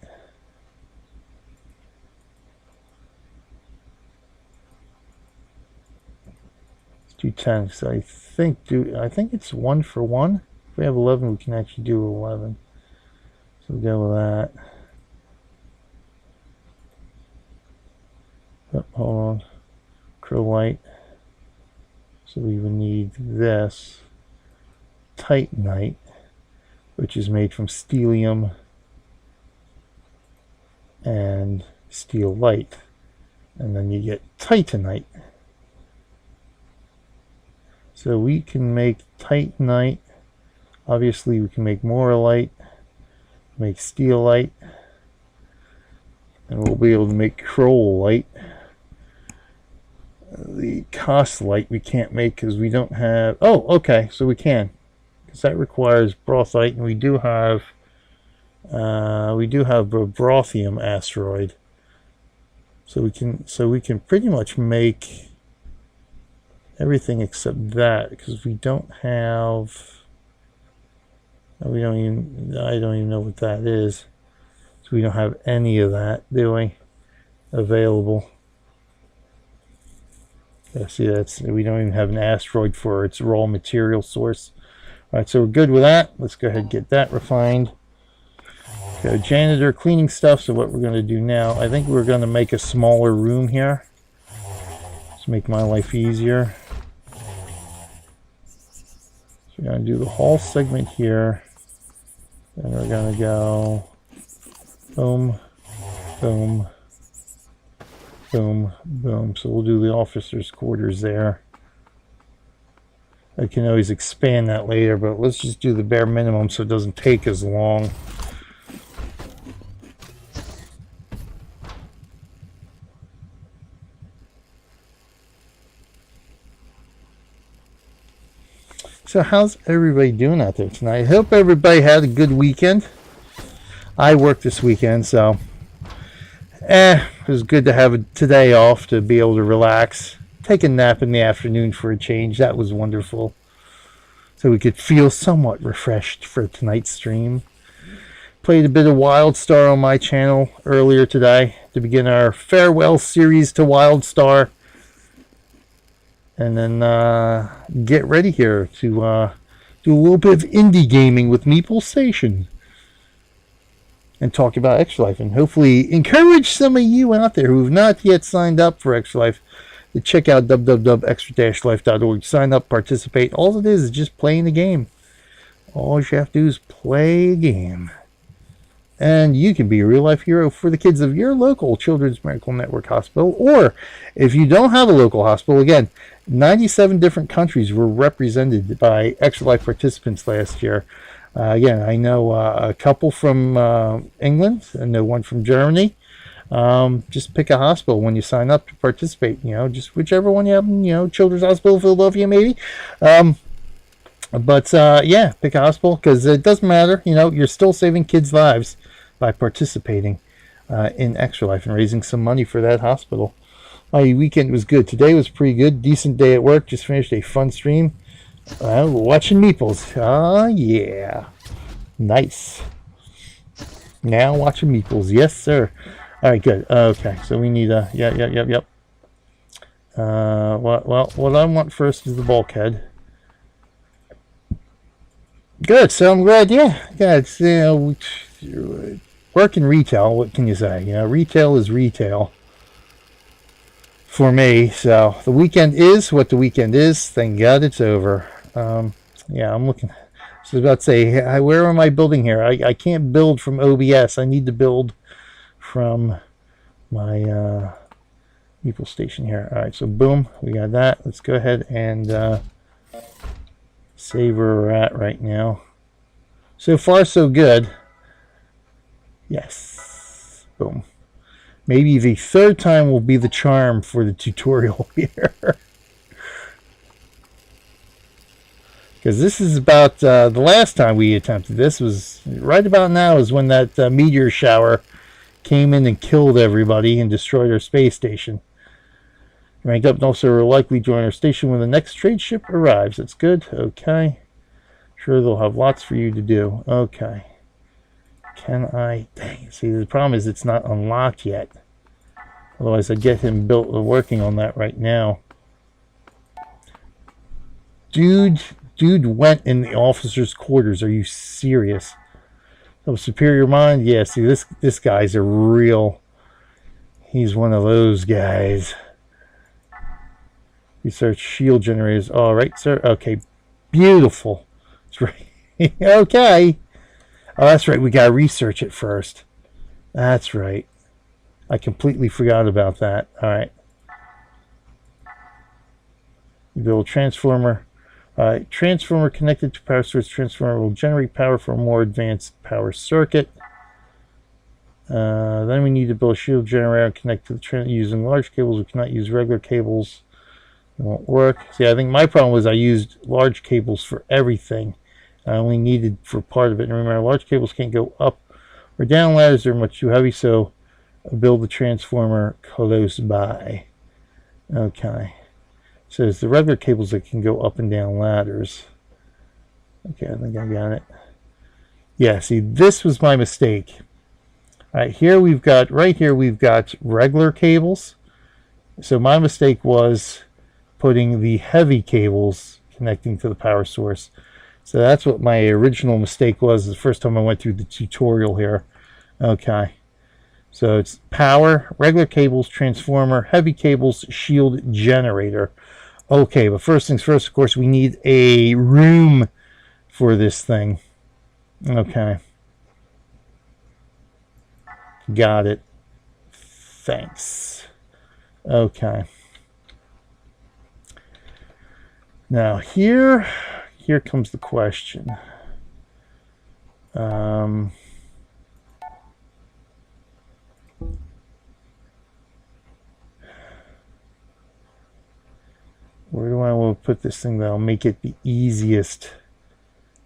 A: Let's do 10, so I think it's 1 for 1. If we have 11, we can actually do 11. So we'll go with that. Oh, hold on. Crowlite. So we would need this titanite, which is made from stellium and steelite, and then you get titanite. So we can make titanite. Obviously, we can make moralite, make steelite, and we'll be able to make crowlite. The costlite we can't make because we don't have. Oh, okay, so we can, because that requires brothite, and we do have a brothium asteroid. So we can pretty much make everything except that, because we don't have We don't even, I don't even know what that is. So we don't have any of that, do we? Available. Yeah, see, we don't even have an asteroid for its raw material source. All right, so we're good with that. Let's go ahead and get that refined. Okay, janitor cleaning stuff. So what we're going to do now, I think we're going to make a smaller room here. Just make my life easier. So we're going to do the whole segment here. Then we're going to go boom, boom, boom, boom. So we'll do the officers' quarters there. I can always expand that later, but let's just do the bare minimum so it doesn't take as long. So how's everybody doing out there tonight? I hope everybody had a good weekend. I worked this weekend, so it was good to have today off to be able to relax. Take a nap in the afternoon for a change. That was wonderful. So we could feel somewhat refreshed for tonight's stream. Played a bit of WildStar on my channel earlier today to begin our farewell series to WildStar. And then get ready here to do a little bit of indie gaming with Meeple Station. And talk about Extra Life. And hopefully encourage some of you out there who have not yet signed up for Extra Life to check out www.extra-life.org. Sign up, participate. All it is just playing the game. All you have to do is play a game. And you can be a real-life hero for the kids of your local Children's Medical Network hospital. Or if you don't have a local hospital, again, 97 different countries were represented by Extra Life participants last year. Again, I know a couple from England. I know one from Germany. Just pick a hospital when you sign up to participate. You know, just whichever one you have. You know, Children's Hospital of Philadelphia, maybe. But yeah, pick a hospital because it doesn't matter. You know, you're still saving kids' lives by participating in Extra Life and raising some money for that hospital. My weekend was good. Today was pretty good. Decent day at work. Just finished a fun stream. Watching Meeples. Oh, yeah. Nice. Now watching Meeples. Yes, sir. All right, good. Okay, so we need a... Yep. Well, what I want first is the bulkhead. Good, so I'm glad, yeah, it's, you know, work in retail, what can you say? You know, retail is retail for me, so the weekend is what the weekend is. Thank God it's over. Yeah, I'm looking, so I was about to say, where am I building here? I can't build from OBS. I need to build from my Meeple Station here. All right, so boom, we got that. Let's go ahead and save where we're at right now. So far, so good. Yes. Boom. Maybe the third time will be the charm for the tutorial here. Because this is about the last time we attempted this was right about now is when that meteor shower came in and killed everybody and destroyed our space station. Ranked up and also will likely join our station when the next trade ship arrives. That's good. Okay. Sure, they'll have lots for you to do. Okay. Can I... Dang. See, the problem is it's not unlocked yet. Otherwise, I'd get him built working on that right now. Dude went in the officer's quarters. Are you serious? Oh, Superior Mind? Yeah, see, this guy's a real... He's one of those guys. Research shield generators. All right, sir. Okay, beautiful. That's right. Okay. Oh, that's right. We gotta research it first. That's right. I completely forgot about that. All right. You build a transformer. Transformer connected to power source. Transformer will generate power for a more advanced power circuit. Then we need to build a shield generator and connect to the using large cables. We cannot use regular cables. It won't work. See, I think my problem was I used large cables for everything. I only needed for part of it. And remember, large cables can't go up or down ladders. They're much too heavy, so I'll build the transformer close by. Okay. So it's the regular cables that can go up and down ladders. Okay, I think I got it. Yeah, see, this was my mistake. Right here we've got regular cables. So my mistake was putting the heavy cables connecting to the power source. So that's what my original mistake was the first time I went through the tutorial here. Okay. So it's power, regular cables, transformer, heavy cables, shield generator. Okay, but first things first, of course, we need a room for this thing. Okay. Got it. Thanks. Okay. Now here comes the question. Where do I want to put this thing that'll make it the easiest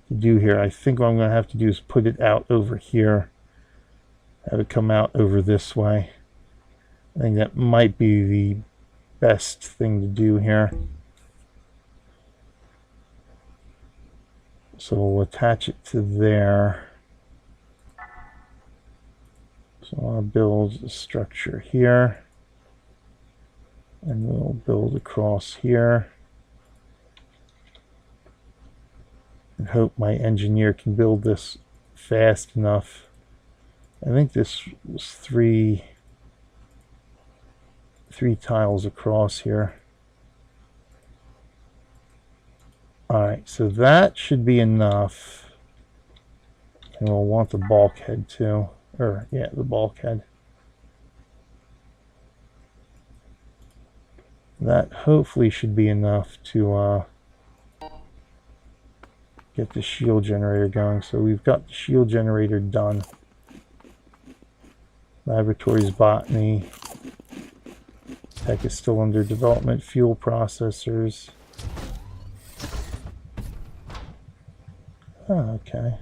A: to do here? I think what I'm going to have to do is put it out over here. Have it come out over this way. I think that might be the best thing to do here. So we'll attach it to there. So I'll build a structure here. And we'll build across here. And hope my engineer can build this fast enough. I think this was three tiles across here. Alright, so that should be enough. And we'll want the bulkhead too. Or, yeah, the bulkhead. That hopefully should be enough to get the shield generator going. So we've got the shield generator done. Laboratories, botany. Tech is still under development. Fuel processors. Oh, okay.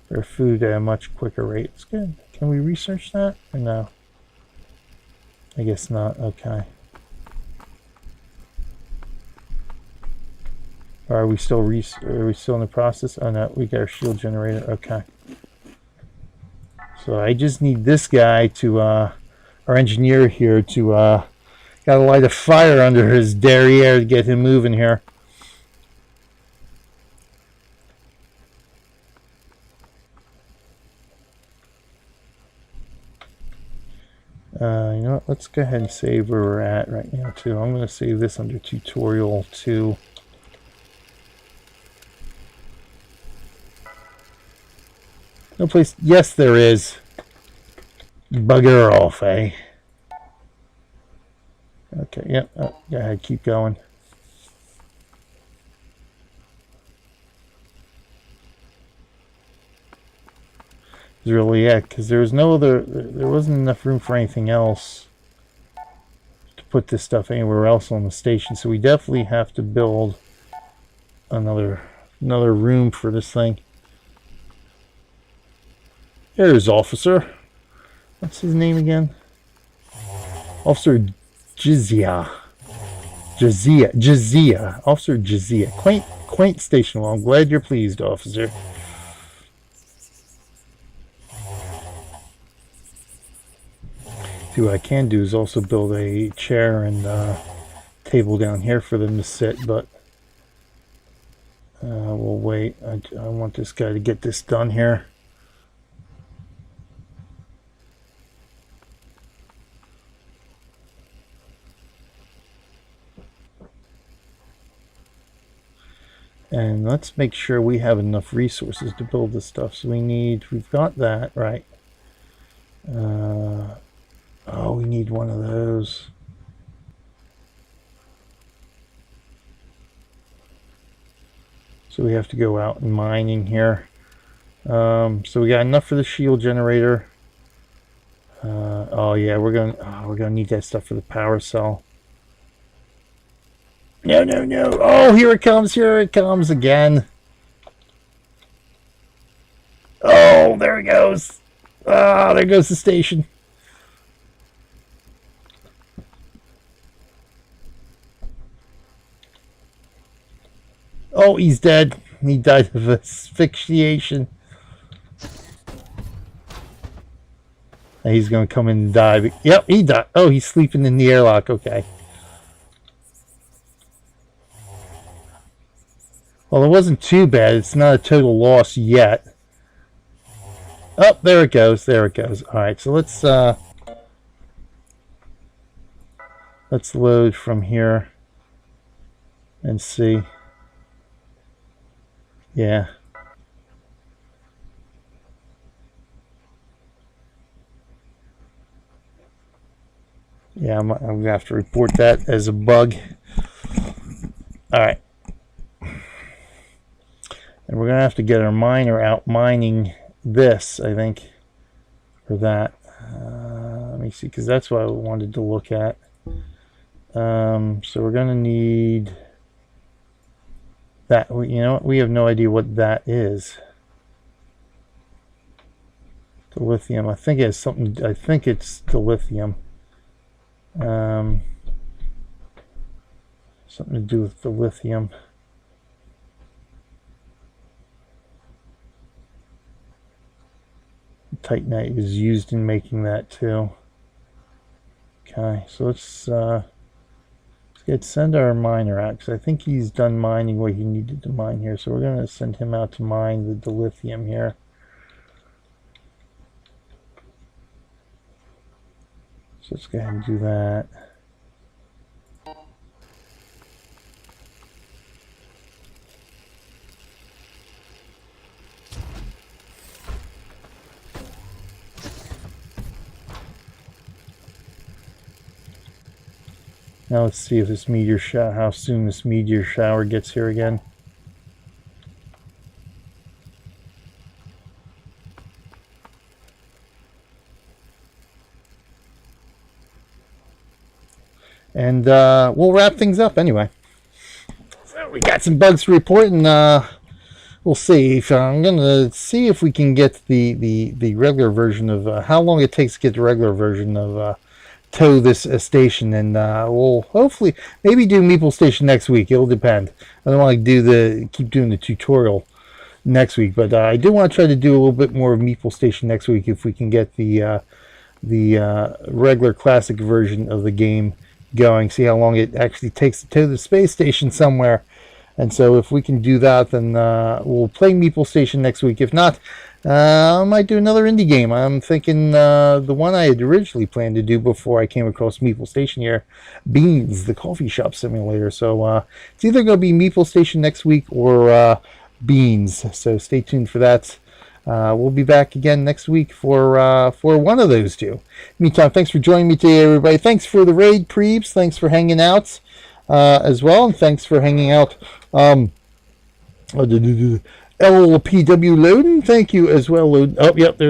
A: Their food at a much quicker rate. It's good. Can we research that or no? I guess not. Okay. Are we still in the process? Oh no, we got our shield generator. Okay. So I just need this guy to our engineer here to gotta light a fire under his derriere to get him moving here. You know what? Let's go ahead and save where we're at right now too. I'm going to save this under tutorial 2. No place. Yes, there is. Bugger off, eh? Okay, yep. Yeah, go ahead, keep going. Really, yeah, because there was there wasn't enough room for anything else to put this stuff anywhere else on the station. So we definitely have to build another room for this thing. There's Officer. What's his name again? Officer Jizia. Officer Jizia. Quaint station. Well, I'm glad you're pleased, Officer. See, what I can do is also build a chair and table down here for them to sit, but we'll wait. I want this guy to get this done here. And let's make sure we have enough resources to build this stuff. So we've got that, right. Oh, we need one of those. So we have to go out and mining here. So we got enough for the shield generator. Oh yeah, we're gonna need that stuff for the power cell. No. Oh, here it comes again. Oh, there it goes. Ah, there goes the station. Oh, he's dead. He died of asphyxiation. He's going to come in and die. Yep, he died. Oh, he's sleeping in the airlock. Okay. Well, it wasn't too bad. It's not a total loss yet. Oh, there it goes. There it goes. All right, so let's load from here and see. Yeah. Yeah, I'm going to have to report that as a bug. All right. And we're going to have to get our miner out mining this, I think, for that. Let me see, because that's what I wanted to look at. So we're going to need that. You know what? We have no idea what that is. The lithium. I think it's something. I think it's the lithium. Something to do with the lithium. Titanite is used in making that too. Okay, so let's send our miner out, because I think he's done mining what he needed to mine here. So we're going to send him out to mine the lithium here. So let's go ahead and do that. Now let's see if this meteor shower, how soon this meteor shower gets here again. And we'll wrap things up anyway. So we got some bugs to report, and we'll see. I'm gonna see if we can get the regular version of how long it takes to get the regular version of tow this station, and we'll hopefully maybe do Meeple Station next week. It'll depend. I don't want to keep doing the tutorial next week, but I do want to try to do a little bit more of Meeple Station next week if we can get the regular classic version of the game going. See how long it actually takes to tow the space station somewhere. And so if we can do that, then we'll play Meeple Station next week. If not, I might do another indie game. I'm thinking the one I had originally planned to do before I came across Meeple Station here, Beans, the coffee shop simulator. So it's either going to be Meeple Station next week or Beans. So stay tuned for that. We'll be back again next week for one of those two. Meantime, thanks for joining me today, everybody. Thanks for the raid, Preebs. Thanks for hanging out as well, and thanks for hanging out. LPW Loading, thank you as well. Oh, yep,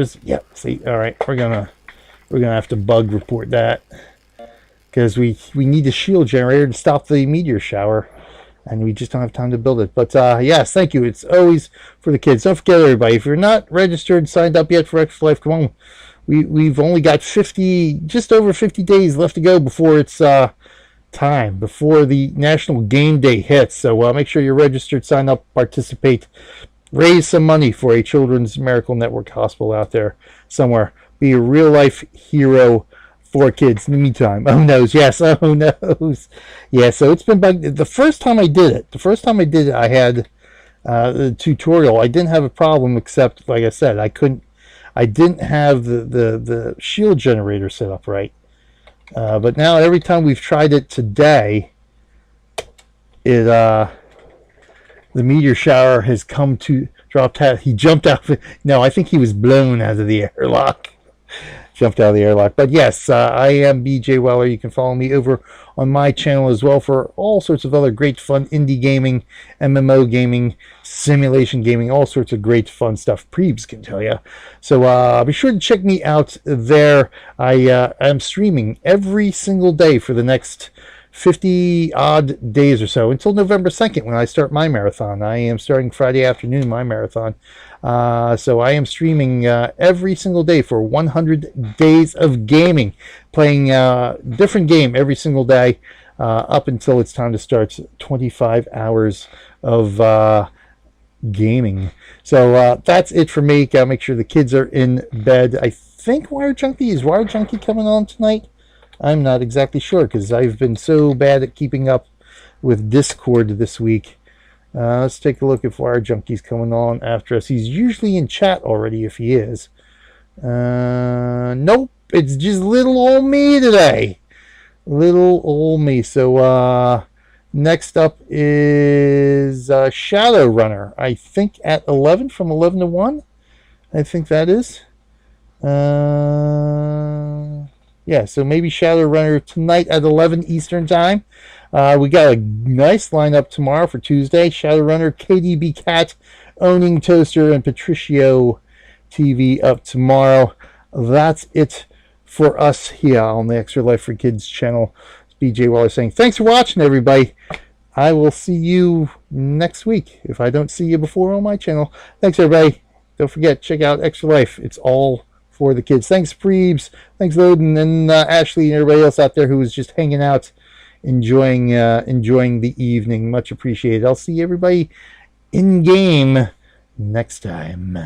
A: see, all right, we're gonna have to bug report that, because we need a shield generator to stop the meteor shower, and we just don't have time to build it. But yes, thank you. It's always for the kids. Don't forget, everybody, if you're not registered, signed up yet for Extra Life, come on. We've only got just over 50 days left to go before it's time, before the National Game Day hits. So make sure you're registered, sign up, participate, raise some money for a Children's Miracle Network hospital out there somewhere. Be a real life hero for kids. In the meantime, oh noes, yes, oh noes, yeah. So it's been the first time I did it. I had the tutorial. I didn't have a problem, except, like I said, I didn't have the shield generator set up right. But now every time we've tried it today, the meteor shower has come to drop out. He jumped out. No, I think he was blown out of the airlock. Jumped out of the airlock. But yes, I am BJ Weller. You can follow me over on my channel as well for all sorts of other great fun indie gaming, MMO gaming, simulation gaming, all sorts of great fun stuff Preebs can tell you. So be sure to check me out there. I am streaming every single day for the next 50 odd days or so until November 2nd, when I start my marathon. I am starting Friday afternoon, my marathon. So I am streaming every single day for 100 days of gaming, playing different game every single day up until it's time to start 25 hours of gaming. So that's it for me. Gotta make sure the kids are in bed. I think is Wire Junkie coming on tonight? I'm not exactly sure because I've been so bad at keeping up with Discord this week. Let's take a look if Wire Junkie's coming on after us. He's usually in chat already if he is. Nope, it's just little old me today. Little old me. So next up is Shadowrunner. I think at 11, from 11 to 1. I think that is. Yeah, so maybe Shadowrunner tonight at 11 Eastern Time. We got a nice lineup tomorrow for Tuesday. Shadowrunner, KDB Cat, Owning Toaster, and Patricio TV up tomorrow. That's it for us here on the Extra Life for Kids channel. It's BJ Waller saying thanks for watching, everybody. I will see you next week if I don't see you before on my channel. Thanks, everybody. Don't forget, check out Extra Life. It's all for the kids. Thanks, Preebs. Thanks, Loden, and Ashley, and everybody else out there who was just hanging out, enjoying the evening. Much appreciated. I'll see everybody in game next time.